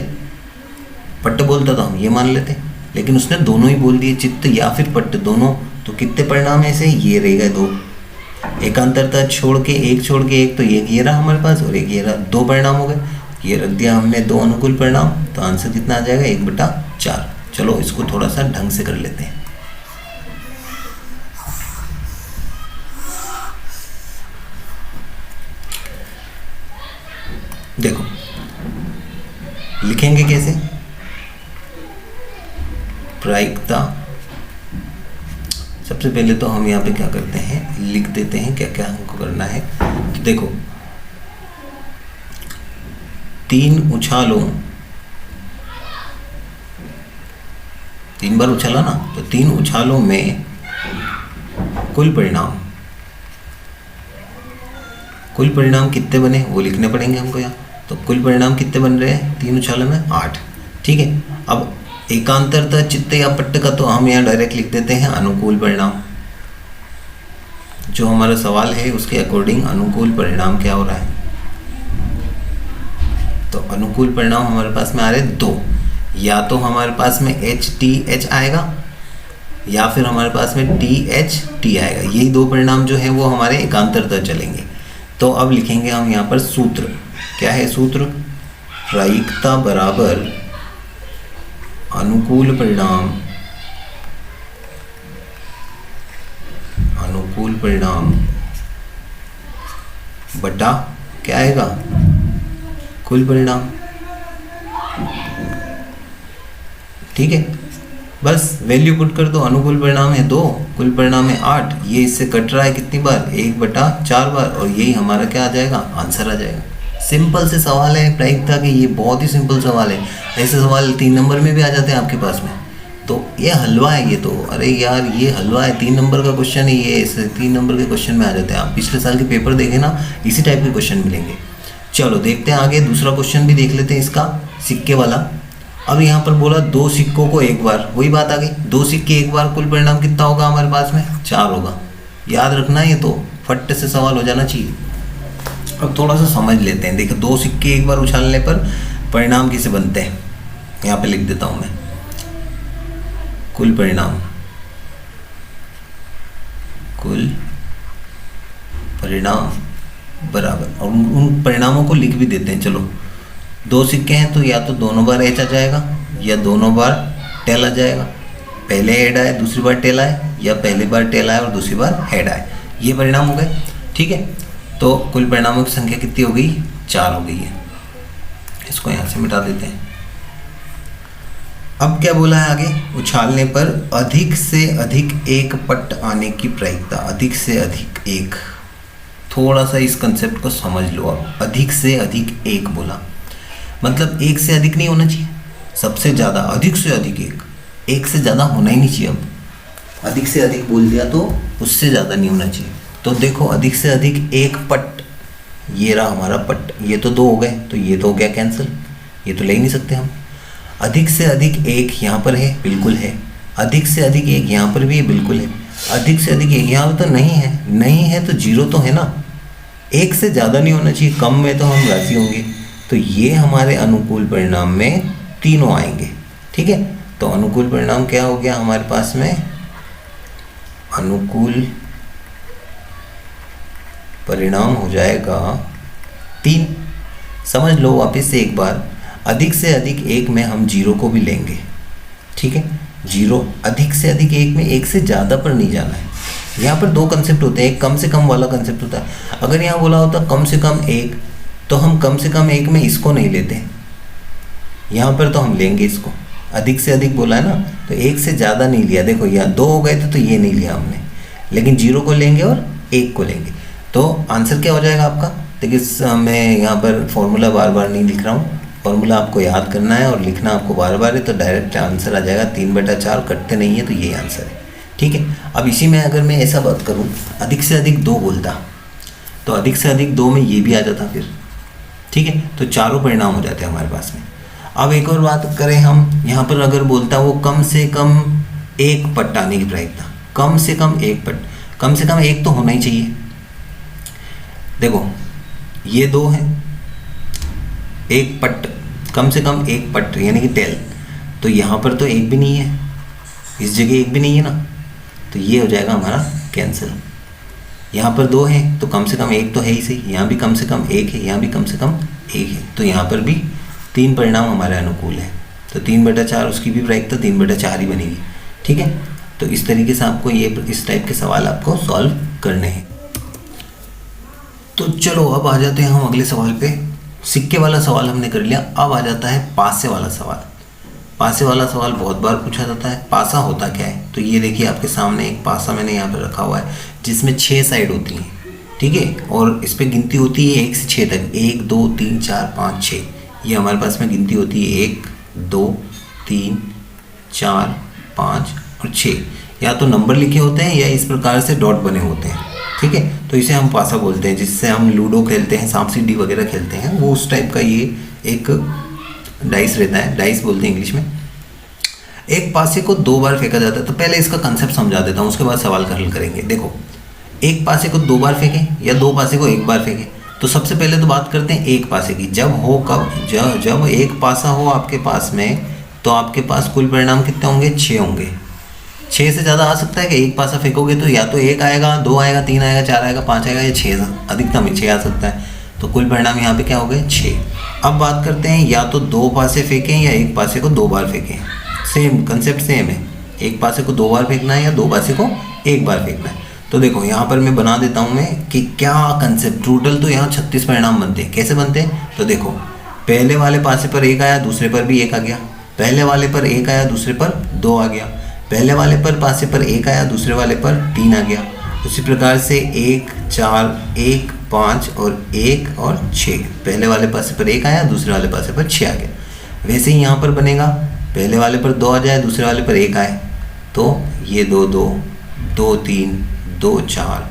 पट बोलता तो हम ये मान लेते, लेकिन उसने दोनों ही बोल दिए, चित्त या फिर पट्ट दोनों। तो कितने परिणाम है ऐसे? ये रहेगा 2। एकांतरता छोड़ के एक, तो ये रहा हमारे पास और एक ये रहा, 2 परिणाम हो गए। ये रख दिया हमने 2 अनुकूल परिणाम, तो आंसर कितना आ जाएगा? 1/4। चलो इसको थोड़ा सा ढंग से कर लेते हैं। देखो लिखेंगे कैसे? प्रायिकता, सबसे पहले तो हम यहाँ पे क्या करते हैं, लिख देते हैं क्या क्या हमको करना है। तो देखो 3 उछालों, 3 बार उछाला ना, तो 3 उछालों में कुल परिणाम कितने बने वो लिखने पड़ेंगे हमको यहाँ। तो कुल परिणाम कितने बन रहे हैं 3 उछालों में? 8। ठीक है, अब एकांतरता चित्त या पट्ट का तो हम यहाँ डायरेक्ट लिख देते हैं अनुकूल परिणाम। जो हमारा सवाल है उसके अकॉर्डिंग अनुकूल परिणाम क्या हो रहा है? तो अनुकूल परिणाम हमारे पास में आ रहे 2। या तो हमारे पास में HTH आएगा या फिर हमारे पास में THT आएगा। यही 2 परिणाम जो है वो हमारे एकांतरता चलेंगे। तो अब लिखेंगे हम यहाँ पर सूत्र। क्या है सूत्र? प्रायिकता बराबर अनुकूल परिणाम बटा क्या आएगा? कुल परिणाम। ठीक है, बस वैल्यू पुट कर दो। अनुकूल परिणाम है 2, कुल परिणाम है 8। ये इससे कट रहा है कितनी बार? 1/4 बार, और यही हमारा क्या आ जाएगा? आंसर आ जाएगा। सिंपल से सवाल है प्रायिकता के, ये बहुत ही सिंपल सवाल है। ऐसे सवाल 3 नंबर में भी आ जाते हैं आपके पास में। तो ये हलवा है ये तो, अरे यार ये हलवा है, 3 नंबर का क्वेश्चन है ये, ऐसे 3 नंबर के क्वेश्चन में आ जाते हैं। आप पिछले साल के पेपर देखें ना, इसी टाइप के क्वेश्चन मिलेंगे। चलो देखते हैं आगे, दूसरा क्वेश्चन भी देख लेते हैं इसका, सिक्के वाला। अब यहाँ पर बोला 2 सिक्कों को एक बार, वही बात आ गई, 2 सिक्के एक बार, कुल परिणाम कितना होगा हमारे पास में? 4 होगा। याद रखना है ये तो, फट से सवाल हो जाना चाहिए। अब थोड़ा सा समझ लेते हैं। देखो 2 सिक्के एक बार उछालने पर परिणाम कैसे बनते हैं, यहाँ पे लिख देता हूँ मैं। कुल परिणाम बराबर, और उन परिणामों को लिख भी देते हैं। चलो 2 सिक्के हैं तो या तो दोनों बार एच आ जाएगा या दोनों बार टेल आ जाएगा। पहले हेड आए दूसरी बार टेल आए, या पहली बार टेल आए और दूसरी बार हेड आए। ये परिणाम हो गए। ठीक है, तो कुल परिणामों की संख्या कितनी हो गई? 4 हो गई है। इसको यहाँ से मिटा देते हैं। अब क्या बोला है आगे? उछालने पर अधिक से अधिक एक पट्ट आने की प्रायिकता। अधिक से अधिक एक, थोड़ा सा इस कंसेप्ट को समझ लो आप। अधिक से अधिक एक बोला मतलब एक से अधिक नहीं होना चाहिए, सबसे ज़्यादा, अधिक से अधिक एक से ज़्यादा होना ही नहीं चाहिए। अब अधिक से अधिक बोल दिया तो उससे ज़्यादा नहीं होना चाहिए। तो देखो अधिक से अधिक एक पट्ट, ये रहा हमारा पट्ट, ये तो 2 हो गए, तो ये तो हो गया कैंसिल, ये तो ले ही नहीं सकते हम। अधिक से अधिक एक यहाँ पर है, बिल्कुल है। अधिक से अधिक एक यहाँ पर भी है, बिल्कुल है। अधिक से अधिक एक यहाँ पर तो नहीं है तो 0 तो है ना। एक से ज़्यादा नहीं होना चाहिए, कम में तो हम राजी होंगे। तो ये हमारे अनुकूल परिणाम में तीनों आएंगे। ठीक है, तो अनुकूल परिणाम क्या हो गया हमारे पास में? अनुकूल परिणाम हो जाएगा 3। समझ लो वापस से एक बार, अधिक से अधिक एक में हम 0 को भी लेंगे। ठीक है, 0 अधिक से अधिक एक में एक से ज़्यादा पर नहीं जाना है। यहाँ पर 2 कंसेप्ट होते हैं, एक कम से कम वाला कंसेप्ट होता है। अगर यहाँ बोला होता कम से कम एक, तो हम कम से कम एक में इसको नहीं लेते, यहाँ पर तो हम लेंगे इसको। अधिक से अधिक बोला है ना, तो एक से ज़्यादा नहीं लिया। देखो यहाँ 2 हो गए थे तो ये नहीं लिया हमने, लेकिन 0 को लेंगे और 1 को लेंगे। तो आंसर क्या हो जाएगा आपका? देखिए मैं यहाँ पर फॉर्मूला बार बार नहीं लिख रहा हूँ, फॉर्मूला आपको याद करना है और लिखना आपको बार बार है, तो डायरेक्ट आंसर आ जाएगा 3/4, कटते नहीं है, तो यही आंसर है। ठीक है, अब इसी में अगर मैं ऐसा बात करूँ, अधिक से अधिक 2 बोलता तो अधिक से अधिक 2 में ये भी आ जाता फिर। ठीक है, तो चारों परिणाम हो जाते हैं हमारे पास में। अब एक और बात करें हम, यहाँ पर अगर बोलता वो कम से कम एक पट्ट आने की प्रायिकता, कम से कम एक पट्ट, कम से कम एक तो होना ही चाहिए। देखो ये 2 हैं, एक पट्ट, कम से कम एक पट्ट यानी कि टेल, तो यहाँ पर तो एक भी नहीं है, इस जगह एक भी नहीं है ना, तो ये हो जाएगा हमारा कैंसिल। यहाँ पर 2 है तो कम से कम एक तो है ही सही, यहाँ भी कम से कम एक है, यहाँ भी कम से कम एक है, तो यहाँ पर भी 3 परिणाम हमारे अनुकूल है। तो 3/4 उसकी भी प्रायिकता 3/4 ही बनेगी। ठीक है, तो इस तरीके से आपको ये इस टाइप के सवाल आपको सॉल्व करने हैं। तो चलो अब आ जाते हैं हम अगले सवाल पे। सिक्के वाला सवाल हमने कर लिया, अब आ जाता है पासे वाला सवाल। पासे वाला सवाल बहुत बार पूछा जाता है। पासा होता क्या है, तो ये देखिए आपके सामने एक पासा मैंने यहाँ पर रखा हुआ है जिसमें 6 साइड होती हैं। ठीक है, और इस पर गिनती होती है 1 से 6 तक, 1 2 3 4 5 6, ये हमारे पास में गिनती होती है 1 2 3 4 5 और 6। या तो नंबर लिखे होते हैं या इस प्रकार से डॉट बने होते हैं। ठीक है, तो इसे हम पासा बोलते हैं, जिससे हम लूडो खेलते हैं, सांप सीढ़ी वगैरह खेलते हैं, वो उस टाइप का ये एक डाइस रहता है, डाइस बोलते हैं इंग्लिश में। एक पासे को 2 बार फेंका जाता है। तो पहले इसका कंसेप्ट समझा देता हूँ, उसके बाद सवाल का हल करेंगे। देखो, एक पासे को 2 बार फेंकें या 2 पासे को 1 बार फेंकें। तो सबसे पहले तो बात करते हैं एक पासे की। जब हो कब, जब एक पासा हो आपके पास में, तो आपके पास कुल परिणाम कितने होंगे, 6 होंगे। 6 से ज़्यादा आ सकता है कि एक पासा फेंकोगे तो या तो 1 आएगा, 2 आएगा, 3 आएगा, 4 आएगा, 5 आएगा, या 6, अधिकतम 6 आ सकता है। तो कुल परिणाम यहाँ पे क्या हो गए, 6। अब बात करते हैं या तो 2 पासे फेंकें या एक पासे को 2 बार फेंकें। सेम कंसेप्ट सेम है, एक पासे को 2 बार फेंकना है या 2 पासे को 1 बार फेंकना है। तो देखो यहाँ पर मैं बना देता हूँ मैं कि क्या कंसेप्ट। टोटल तो यहाँ 36 परिणाम बनते हैं। कैसे बनते हैं, तो देखो, पहले वाले पासे पर 1 आया, दूसरे पर भी 1 आ गया। पहले वाले पर 1 आया, दूसरे पर 2 आ गया। पहले वाले पर पासे पर 1 आया, दूसरे वाले पर 3 आ गया। उसी प्रकार से 1 4 1 5 और 1 और 6, पहले वाले पासे पर 1 आया, दूसरे वाले पासे पर 6 आ गया। वैसे ही यहाँ पर बनेगा, पहले वाले पर 2 आ जाए, दूसरे वाले पर 1 आए, तो ये 2 2 2 3 2 4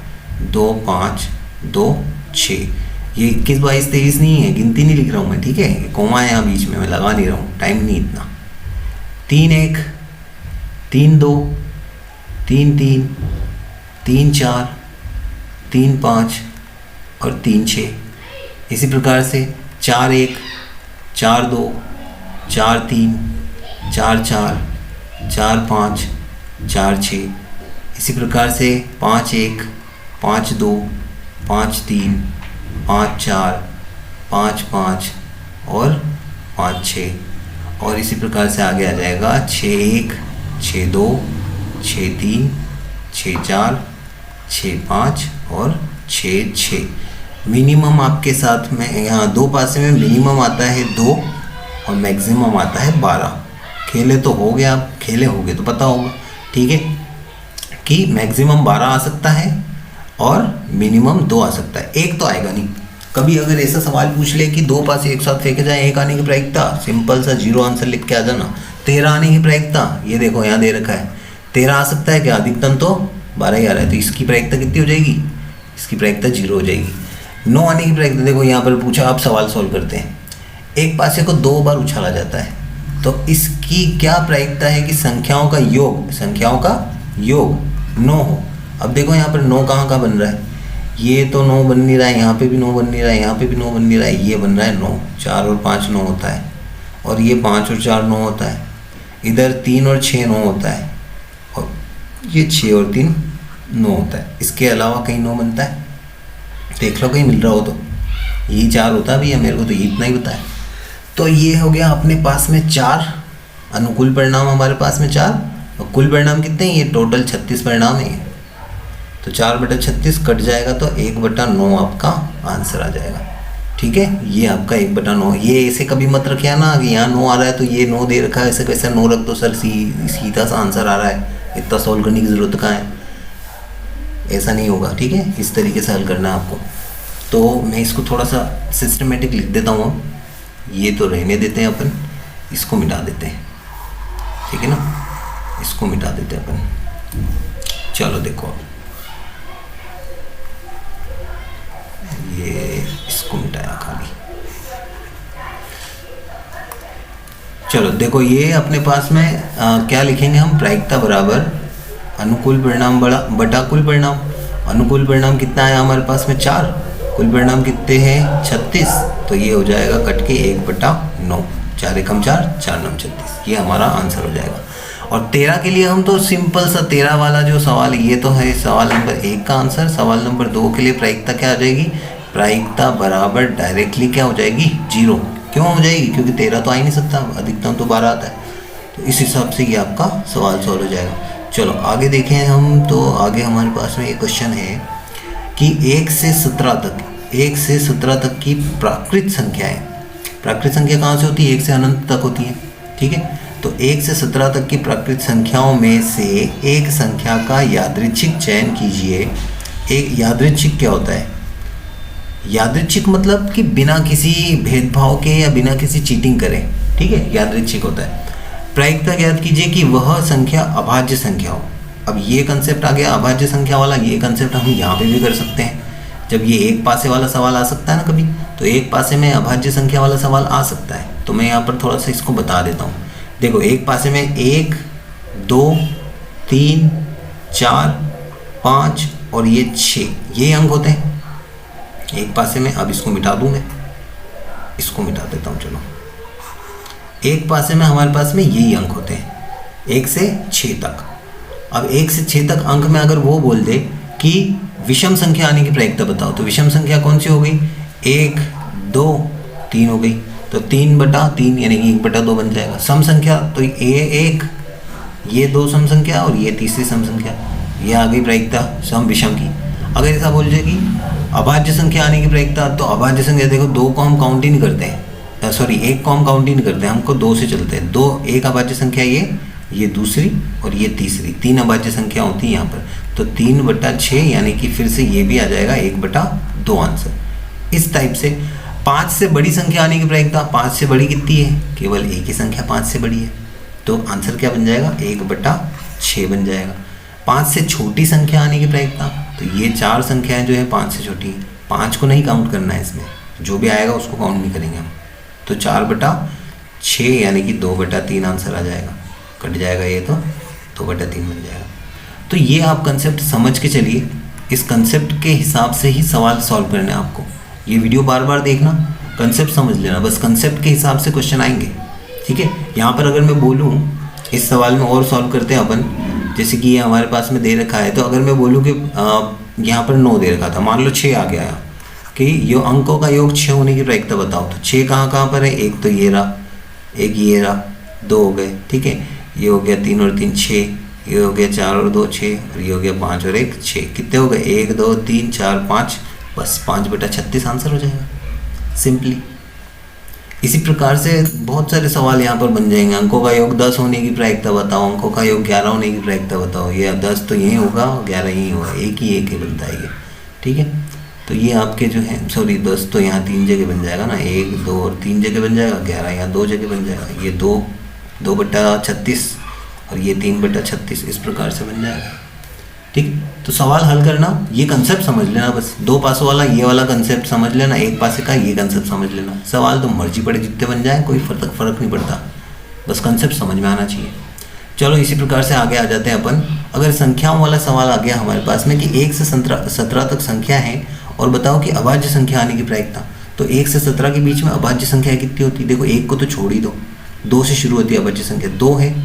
2 5 2 6। ये 21 22 23 नहीं है, गिनती नहीं लिख रहा हूँ मैं। ठीक है, कोमा है यहाँ बीच में, मैं लगा नहीं रहा हूँ, टाइम नहीं इतना। 3 1 3 2 3 3 3 4 3 5 और 3 6। इसी प्रकार से 4 1 4 2 4 3 4 4 4 5 4 6। इसी प्रकार से 5 1 5 2 5 3 5 4 5 5 और 5 6। और इसी प्रकार से आगे आ जाएगा 6 1 6 2 6 3 6 4 6 5 और 6 6। मिनिमम आपके साथ में यहाँ 2 पासे में मिनिमम आता है 2 और मैक्सिमम आता है 12। खेले तो हो गया, आप खेले होगे तो पता होगा। ठीक है, कि मैक्सिमम 12 आ सकता है और मिनिमम 2 आ सकता है, एक तो आएगा नहीं। कभी अगर ऐसा सवाल पूछ ले कि 2 पासे एक साथ फेंके जाए, 1 आने की प्रायिकता, सिंपल सा 0 आंसर लिख के आ जाना। 13 आने की प्रायिकता, ये देखो यहाँ दे रखा है, 13 आ सकता है क्या, अधिकतम तो 12 ही आ रहा है, तो इसकी प्रायिकता कितनी हो जाएगी, इसकी प्रायिकता 0 हो जाएगी। 9 आने की प्रायिकता, देखो यहाँ पर पूछा, आप सवाल सॉल्व करते हैं। एक पासे को 2 बार उछाला जाता है, तो इसकी क्या प्रायिकता है कि संख्याओं का योग 9 हो। अब देखो यहाँ पर 9 कहाँ बन रहा है, ये तो 9 बन नहीं रहा है, यहाँ पे भी 9 बन नहीं रहा है, यहाँ पे भी 9 बन नहीं रहा है, ये बन रहा है 9। 4 और 5 9 होता है, और ये 5 और 4 9 होता है। इधर 3 और 6 9 होता है, और ये 6 और 3 9 होता है। इसके अलावा कहीं 9 बनता है, देख लो कहीं मिल रहा हो तो। यही 4 होता है भैया, मेरे को तो ये इतना ही होता है। तो ये हो गया अपने पास में 4 अनुकूल परिणाम, हमारे पास में 4, और कुल परिणाम कितने हैं, ये टोटल 36 परिणाम है। तो 4/36 कट जाएगा, तो 1/9 आपका आंसर आ जाएगा। ठीक है, ये आपका 1/9। ये ऐसे कभी मत रखिए ना कि यहाँ 9 आ रहा है तो ये 9 दे रखा है, ऐसे कैसे 9 रख दो सर, सीधा सा आंसर आ रहा है, इतना सॉल्व करने की ज़रूरत कहाँ है, ऐसा नहीं होगा। ठीक है, इस तरीके से हल करना है आपको। तो मैं इसको थोड़ा सा सिस्टमेटिक लिख देता हूँ। अब ये तो रहने देते हैं अपन, इसको मिटा देते हैं। ठीक है ना, इसको मिटा देते हैं अपन। चलो देखो, ये इसको मिटाया खाली। चलो देखो, ये अपने पास में क्या लिखेंगे हम, प्रायिकता बराबर अनुकूल परिणाम बटा कुल परिणाम। अनुकूल परिणाम कितना है हमारे पास में 4, कुल परिणाम कितने हैं 36, तो ये हो जाएगा कट के 1/9। 4 एकम 4, 4 9 36, ये हमारा आंसर हो जाएगा। और 13 के लिए हम तो सिंपल सा 13 वाला जो सवाल, ये तो है सवाल नंबर 1 का आंसर। सवाल नंबर 2 के लिए प्रायिकता क्या आ जाएगी, प्रायिकता बराबर डायरेक्टली क्या हो जाएगी, 0। क्यों हो जाएगी, क्योंकि 13 तो आ ही नहीं सकता, अधिकतम तो 12 आता है। तो इस हिसाब से ये आपका सवाल सॉल्व हो जाएगा। चलो आगे देखें हम, तो आगे हमारे पास में एक क्वेश्चन है कि 1 से 17 तक की प्राकृत संख्याएं, प्राकृत संख्या कहाँ से होती है, 1 से अनंत तक होती है, ठीक है। तो 1 से 17 तक की प्राकृत संख्याओं में से एक संख्या का यादृच्छिक चयन कीजिए। एक यादृच्छिक क्या होता है, यादृच्छिक मतलब कि बिना किसी भेदभाव के या बिना किसी चीटिंग करे, ठीक है, यादृच्छिक होता है। प्रायिकता ज्ञात कीजिए कि वह संख्या अभाज्य संख्या हो। अब ये कंसेप्ट आ गया अभाज्य संख्या वाला, ये कंसेप्ट हम यहाँ पे भी कर सकते हैं। जब ये एक पासे वाला सवाल आ सकता है ना कभी, तो एक पासे में अभाज्य संख्या वाला सवाल आ सकता है। तो मैं यहाँ पर थोड़ा सा इसको बता देता हूँ। देखो एक पासे में 1, 2, 3, 4, 5 और ये 6, ये अंक होते हैं एक पासे में। अब इसको मिटा दूँ मैं, इसको मिटा देता हूँ। चलो एक पासे में हमारे पास में यही अंक होते हैं 1 से 6 तक। अब 1 से 6 तक अंक में अगर वो बोल दे कि विषम संख्या आने की प्रायिकता बताओ, तो विषम संख्या कौन सी हो गई, 1, 2, 3 हो गई। तो 3/3 यानी कि 1/2 बन जाएगा। सम संख्या तो ये 1, ये 2 सम संख्या और ये तीसरी सम संख्या, ये आ गई प्रायिकता सम विषम की। अगर ऐसा बोल जाए कि अभाज्य संख्या आने की प्रायिकता, तो अभाज्य संख्या देखो 2 को हम काउंट ही नहीं करते हैं, सॉरी 1 को हम काउंट ही नहीं करते हैं, हमको 2 से चलते हैं। 2 एक अभाज्य संख्या, ये दूसरी और ये तीसरी, 3 अभाज्य संख्या होती है यहाँ पर। तो 3/6 यानी कि फिर से ये भी आ जाएगा 1/2 आंसर। इस टाइप से 5 से बड़ी संख्या आने की प्रायिकता, 5 से बड़ी कितनी है, केवल एक ही संख्या 5 से बड़ी है, तो आंसर क्या बन जाएगा, 1/6 बन जाएगा। 5 से छोटी संख्या आने की प्रायिकता, तो ये 4 संख्याएं जो है 5 से छोटी है, 5 को नहीं काउंट करना है इसमें, जो भी आएगा उसको काउंट नहीं करेंगे हम। तो 4/6 यानी कि 2/3 आंसर आ जाएगा, कट जाएगा ये, तो 2/3 बन जाएगा। तो ये आप कंसेप्ट समझ के चलिए, इस कंसेप्ट के हिसाब से ही सवाल सॉल्व करना है आपको। ये वीडियो बार बार देखना, कंसेप्ट समझ लेना, बस कंसेप्ट के हिसाब से क्वेश्चन आएंगे, ठीक है। यहाँ पर अगर मैं बोलूँ इस सवाल में और सॉल्व करते हैं अपन, जैसे कि ये हमारे पास में दे रखा है, तो अगर मैं बोलूँ कि यहाँ पर 9 दे रखा था, मान लो 6 आ गया कि ये अंकों का योग 6 होने की प्रायिकता बताओ, तो 6 कहाँ पर है, एक तो ये रहा, एक ये रहा, 2 हो गए, ठीक है। ये हो गया 3 और 3 6, ये हो गया 4 और 2 6, और ये हो गया 5 और 1 6, कितने हो गए, 1 2 3 4 5, बस 5/36 आंसर हो जाएगा सिंपली। इसी प्रकार से बहुत सारे सवाल यहाँ पर बन जाएंगे। अंकों का योग 10 होने की प्रायिकता बताओ, अंकों का योग 11 होने की प्रायिकता बताओ, ये 10 तो यहीं होगा, 11 यहीं होगा, एक ही बनता है ये, ठीक है। तो ये आपके जो है, सॉरी 10 तो यहाँ 3 जगह बन जाएगा ना, 1 2 और 3 जगह बन जाएगा, 11 यहाँ 2 जगह बन जाएगा, ये 2/36 और ये 3/36, इस प्रकार से बन जाएगा, ठीक। तो सवाल हल करना, ये कंसेप्ट समझ लेना, बस 2 पासों वाला ये वाला कंसेप्ट समझ लेना, एक पासे का ये कंसेप्ट समझ लेना। सवाल तो मर्जी पड़े जितने बन जाए, कोई फर्क नहीं पड़ता, बस कंसेप्ट समझ में आना चाहिए। चलो इसी प्रकार से आगे आ जाते हैं अपन। अगर संख्याओं वाला सवाल आ गया हमारे पास में कि 1 से 17 तक संख्या है और बताओ कि अभाज्य संख्या आने की प्रायिकता, तो 1 से 17 के बीच में अभाज्य संख्या कितनी होती है। देखो 1 को तो छोड़ ही दो, 2 से शुरू होती है अभाज्य संख्या, 2 है,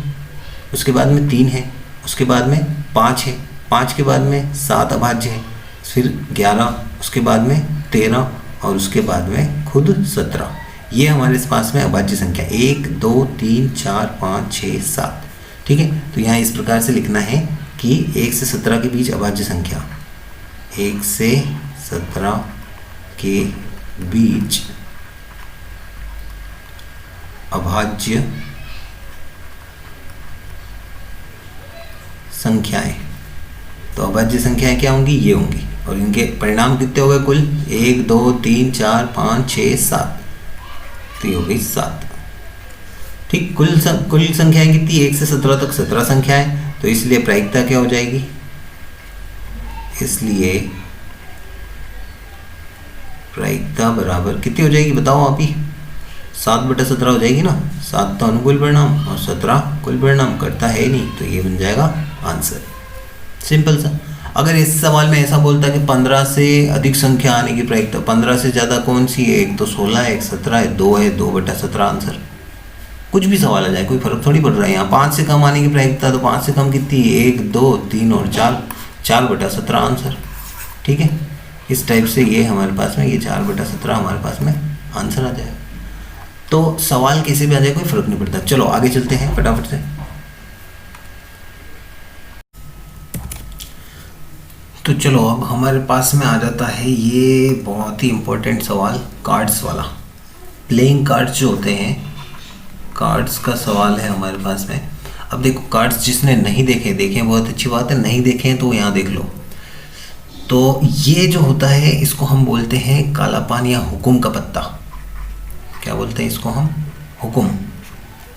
उसके बाद में 3 है, उसके बाद में 5 है, 5 के बाद में 7 अभाज्य है, फिर 11, उसके बाद में 13 और उसके बाद में खुद 17। ये हमारे पास में अभाज्य संख्या 1 2 3 4 5 6 7, ठीक है। तो यहाँ इस प्रकार से लिखना है कि 1 से 17 के बीच अभाज्य संख्या, 1 से 17 के बीच अभाज्य संख्याएं, तो अभाज्य संख्याएं क्या होंगी, ये होंगी, और इनके परिणाम कितने हो गए कुल, 1 2 3 4 5 6 7, तो ये हो गई 7, ठीक। कुल संख्याएं कितनी, 1 से 17 तक 17 संख्याएं, तो इसलिए प्रायिकता क्या हो जाएगी, इसलिए प्रायिकता बराबर कितनी हो जाएगी बताओ आप ही, 7/17 हो जाएगी ना। 7 तो अनुकूल परिणाम और 17 कुल परिणाम, करता है नहीं, तो ये बन जाएगा आंसर, सिंपल सा। अगर इस सवाल में ऐसा बोलता कि 15 से अधिक संख्या आने की प्रायिकता, 15 से ज़्यादा कौन सी है, एक तो 16 है, एक 17 है, 2 है, 2/17 आंसर, कुछ भी सवाल आ जाए, कोई फर्क थोड़ी पड़ रहा है। यहाँ 5 से कम आने की प्रायिकता, तो 5 से कम कितनी, 1 2 3 और 4, 4/17 आंसर। ठीक है, इस टाइप से ये हमारे पास में ये 4/17 हमारे पास में आंसर आ जाए। तो सवाल कैसे भी आ जाए कोई फर्क नहीं पड़ता। चलो आगे चलते हैं फटाफट से। तो चलो अब हमारे पास में आ जाता है ये बहुत ही इम्पोर्टेंट सवाल, कार्ड्स वाला। प्लेइंग कार्ड्स जो होते हैं, कार्ड्स का सवाल है हमारे पास में। अब देखो, कार्ड्स जिसने नहीं देखे, देखें बहुत अच्छी बात है, नहीं देखे तो यहाँ देख लो। तो ये जो होता है इसको हम बोलते हैं काला पान या हुकुम का पत्ता। क्या बोलते हैं इसको हम, हुकुम।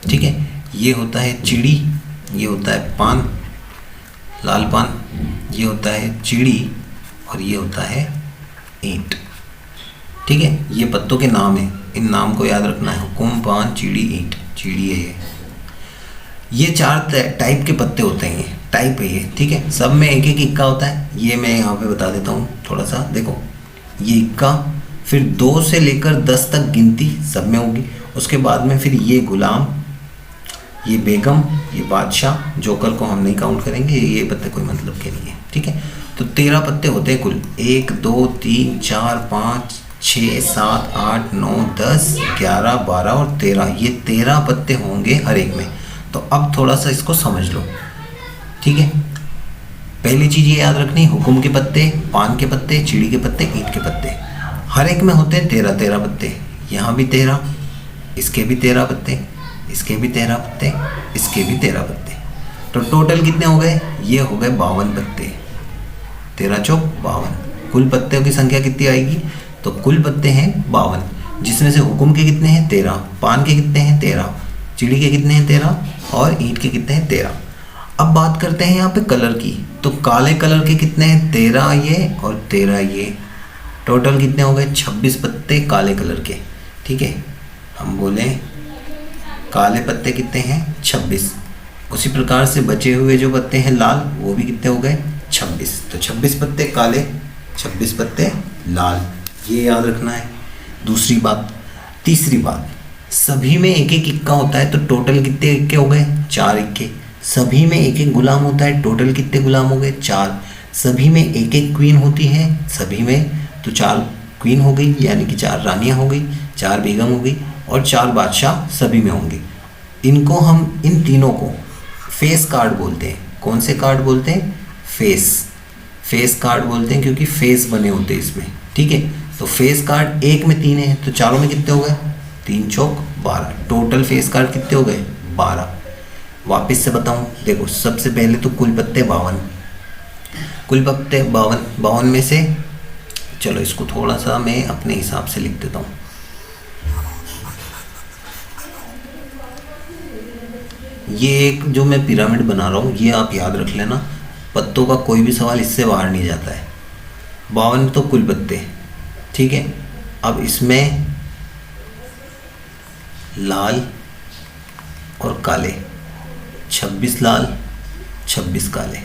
ठीक है, ये होता है चिड़ी, ये होता है पान, लाल पान, ये होता है चिड़ी, और ये होता है ईंट। ठीक है, ये पत्तों के नाम हैं, इन नाम को याद रखना है, हुकुम, पान, चिड़ी, ईंट। चिड़ी है ये 4 टाइप के पत्ते होते हैं, ये टाइप है ये। ठीक है, सब में एक एक इक्का होता है, ये मैं यहाँ पे बता देता हूँ थोड़ा सा। देखो ये इक्का, फिर 2 से लेकर 10 तक गिनती सब में होगी। उसके बाद में फिर ये गुलाम, ये बेगम, ये बादशाह, जोकर को हम नहीं काउंट करेंगे, ये पत्ते कोई मतलब के नहीं है। ठीक है, तो 13 पत्ते होते हैं कुल, 1 2 3 4 5 6 7 8 9 10 11 12 और 13, ये 13 पत्ते होंगे हर एक में। तो अब थोड़ा सा इसको समझ लो। ठीक है, पहली चीज़ ये याद रखनी, हुकुम के पत्ते, पान के पत्ते, चिड़ी के पत्ते, ईंट के पत्ते, हर एक में होते हैं 13 पत्ते। यहाँ भी 13, इसके भी 13 पत्ते, इसके भी 13 पत्ते, इसके भी 13 पत्ते। तो टोटल कितने हो गए, ये हो गए 52 पत्ते। 13 चौक 52। कुल पत्तों की संख्या कितनी आएगी, तो कुल पत्ते हैं 52, जिसमें से हुकुम के कितने हैं 13, पान के कितने हैं 13, चिड़ी के कितने हैं 13 और ईंट के कितने हैं 13। अब बात करते हैं यहाँ पे कलर की। तो काले कलर के कितने हैं 13 ये और 13 ये। टोटल कितने हो गए 26 पत्ते काले कलर के। ठीक है, हम बोले काले पत्ते कितने हैं 26। उसी प्रकार से बचे हुए जो पत्ते हैं लाल, वो भी कितने हो गए 26। तो 26 पत्ते काले, 26 पत्ते लाल, ये याद रखना है। दूसरी बात, तीसरी बात, सभी में एक एक इक्का होता है, तो टोटल कितने इक्के हो गए 4 इक्के। सभी में एक एक गुलाम होता है, टोटल कितने गुलाम हो गए 4। सभी में एक एक क्वीन होती है, सभी में तो 4 क्वीन हो गई, यानी कि 4 रानियाँ हो गई, 4 बेगम हो गई और 4 बादशाह सभी में होंगे। इनको हम, इन तीनों को फेस कार्ड बोलते हैं। कौन से कार्ड बोलते हैं, फेस कार्ड बोलते हैं, क्योंकि फेस बने होते हैं इसमें। ठीक है, तो फेस कार्ड एक में 3 है, तो चारों में कितने हो गए 3 चौक 12। टोटल फेस कार्ड कितने हो गए 12। वापस से बताऊं, देखो सबसे पहले तो कुल पत्ते 52, कुल पत्ते 52 में से, चलो इसको थोड़ा सा मैं अपने हिसाब से लिख देता हूँ। ये एक जो मैं पिरामिड बना रहा हूँ, ये आप याद रख लेना, पत्तों का कोई भी सवाल इससे बाहर नहीं जाता है। 52 तो कुल पत्ते। ठीक है, अब इसमें लाल और काले, 26 लाल 26 काले।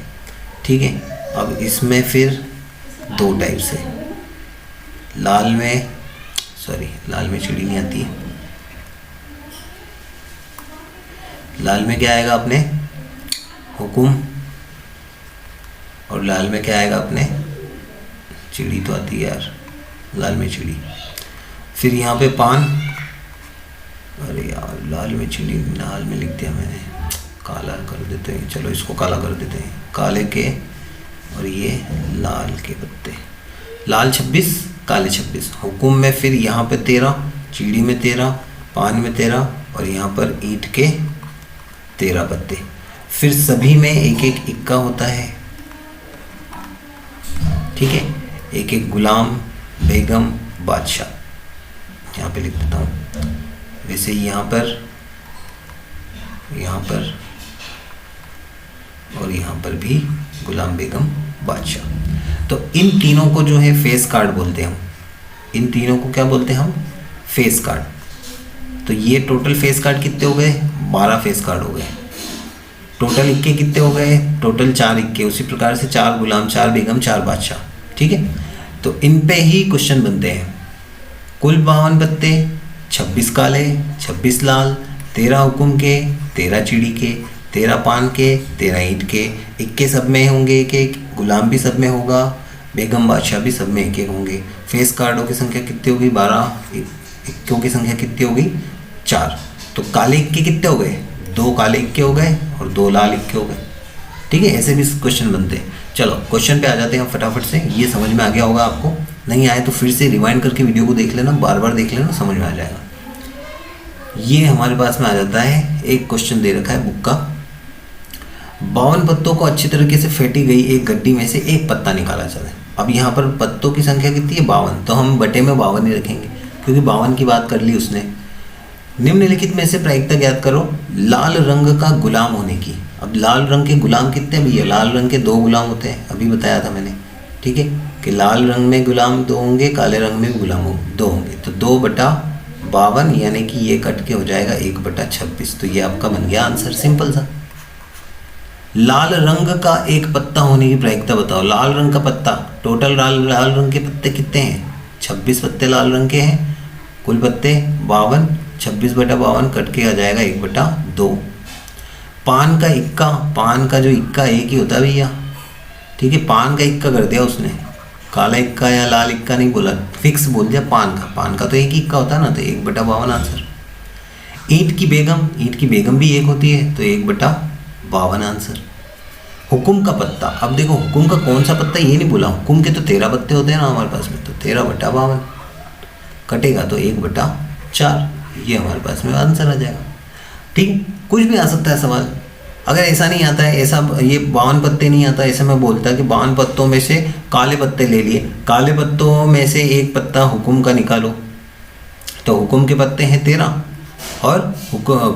ठीक है, अब इसमें फिर 2 टाइप से, लाल में चिड़ी नहीं आती है। लाल में क्या आएगा अपने हुकुम, और लाल में क्या आएगा अपने चिड़ी, तो आती है यार लाल में चिड़ी। फिर यहाँ पे पान, अरे यार लाल में चिड़ी लाल में लिख दिया मैंने, काला कर देते हैं, चलो इसको काला कर देते हैं, काले के और ये लाल के पत्ते, लाल 26 काले 26। हुकुम में फिर यहाँ पे 13, चिड़ी में 13, पान में 13 और यहाँ पर ईंट के 13 पत्ते। फिर सभी में एक एक इक्का होता है। ठीक है, एक एक गुलाम, बेगम, बादशाह यहाँ पे लिख देता हूँ। वैसे यहाँ पर और यहाँ पर भी गुलाम, बेगम, बादशाह। तो इन तीनों को जो है फेस कार्ड बोलते हैं हम। इन तीनों को क्या बोलते हैं हम, फेस कार्ड। तो ये टोटल फेस कार्ड कितने हो गए 12 फेस कार्ड हो गए। टोटल इक्के कितने हो गए, टोटल 4 इक्के। उसी प्रकार से 4 गुलाम, 4 बेगम, 4 बादशाह। ठीक है, तो इन पे ही क्वेश्चन बनते हैं। कुल 52 पत्ते, 26 काले, 26 लाल, 13 हुकुम के, 13 चिड़ी के, 13 पान के, 13 ईंट के, इक्के सब में होंगे एक एक, गुलाम भी सब में होगा, बेगम बादशाह भी सब में एक एक होंगे। फेस कार्डों की संख्या कितनी होगी? 12। इक्कों की संख्या कितनी होगी? 4। तो काले इक्के कितने हो गए? 2 काले इक्के हो गए और 2 लाल इक्के हो गए। ठीक है, ऐसे भी क्वेश्चन बनते हैं। चलो क्वेश्चन पे आ जाते हैं फटाफट से। ये समझ में आ गया होगा आपको, नहीं आए तो फिर से रिवाइंड करके वीडियो को देख लेना, बार बार देख लेना, समझ में आ जाएगा। ये हमारे पास में आ जाता है, एक क्वेश्चन दे रखा है बुक का। 52 पत्तों को अच्छी तरीके से फेंटी गई एक गड्डी में से एक पत्ता निकाला जाए। अब यहाँ पर पत्तों की संख्या कितनी है? 52। तो हम बटे में 52 ही रखेंगे क्योंकि 52 की बात कर ली उसने। निम्नलिखित में से प्रायिकता ज्ञात करो लाल रंग का गुलाम होने की। अब लाल रंग के गुलाम कितने भैया? लाल रंग के 2 गुलाम होते हैं, अभी बताया था मैंने। ठीक है कि लाल रंग में गुलाम 2 होंगे, काले रंग में भी गुलाम 2 होंगे। तो 2/52 यानी कि ये कट के हो जाएगा 1/26। तो ये आपका बन गया आंसर, सिंपल सा। लाल रंग का एक पत्ता होने की प्रायिकता बताओ। लाल रंग का पत्ता, टोटल लाल रंग के पत्ते कितने हैं? 26 पत्ते लाल रंग के हैं, कुल पत्ते 52। 26/52 कट के आ जाएगा 1/2। पान का इक्का, पान का जो इक्का एक ही होता है भैया। ठीक है, पान का इक्का कर दिया उसने, काला इक्का या लाल इक्का नहीं बोला, फिक्स बोल दिया पान का तो एक ही इक्का होता है ना, तो 1/52 आंसर। ईंट की बेगम, ईंट की बेगम भी एक होती है, तो 1/52 आंसर। हुकुम का पत्ता, अब देखो हुकुम का कौन सा पत्ता ये नहीं बोला, हुकुम के तो 13 पत्ते होते हैं ना हमारे पास में, तो 13/52 कटेगा तो 1/4। ये हमारे पास में आंसर आ जाएगा। ठीक, कुछ भी आ सकता है सवाल। अगर ऐसा नहीं आता है, ऐसा ये 52 पत्ते नहीं आता, ऐसे मैं बोलता कि 52 पत्तों में से काले पत्ते ले लिए, काले पत्तों में से एक पत्ता हुकुम का निकालो, तो हुकुम के पत्ते हैं 13 और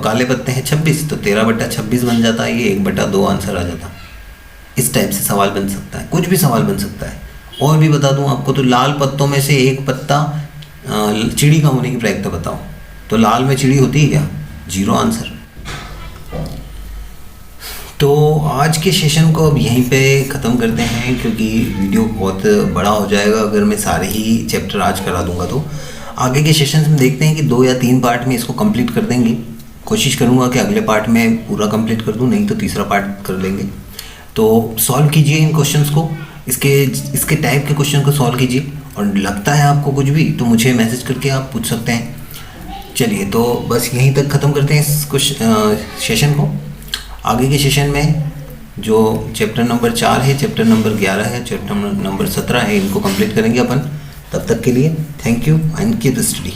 काले पत्ते हैं 26, तो 13/26 बन जाता है, ये 1/2 आंसर आ जाता। इस टाइप से सवाल बन सकता है, कुछ भी सवाल बन सकता है। और भी बता दूं आपको, तो लाल पत्तों में से एक पत्ता चिड़ी का होने की प्रायिकता बताओ, तो लाल में चिड़ी होती है क्या? 0 आंसर। तो आज के सेशन को अब यहीं पे ख़त्म करते हैं क्योंकि वीडियो बहुत बड़ा हो जाएगा अगर मैं सारे ही चैप्टर आज करा दूंगा। तो आगे के सेशन में देखते हैं कि 2 या 3 पार्ट में इसको कंप्लीट कर देंगे। कोशिश करूंगा कि अगले पार्ट में पूरा कंप्लीट कर दूं, नहीं तो तीसरा पार्ट कर लेंगे। तो सॉल्व कीजिए इन क्वेश्चंस को, इसके टाइप के क्वेश्चन को सॉल्व कीजिए, और लगता है आपको कुछ भी तो मुझे मैसेज करके आप पूछ सकते हैं। चलिए, तो बस यहीं तक ख़त्म करते हैं इस सेशन को। आगे के सेशन में जो चैप्टर नंबर 4 है, चैप्टर नंबर 11 है, चैप्टर नंबर 17 है, इनको कंप्लीट करेंगे अपन। तब तक के लिए thank you and keep study.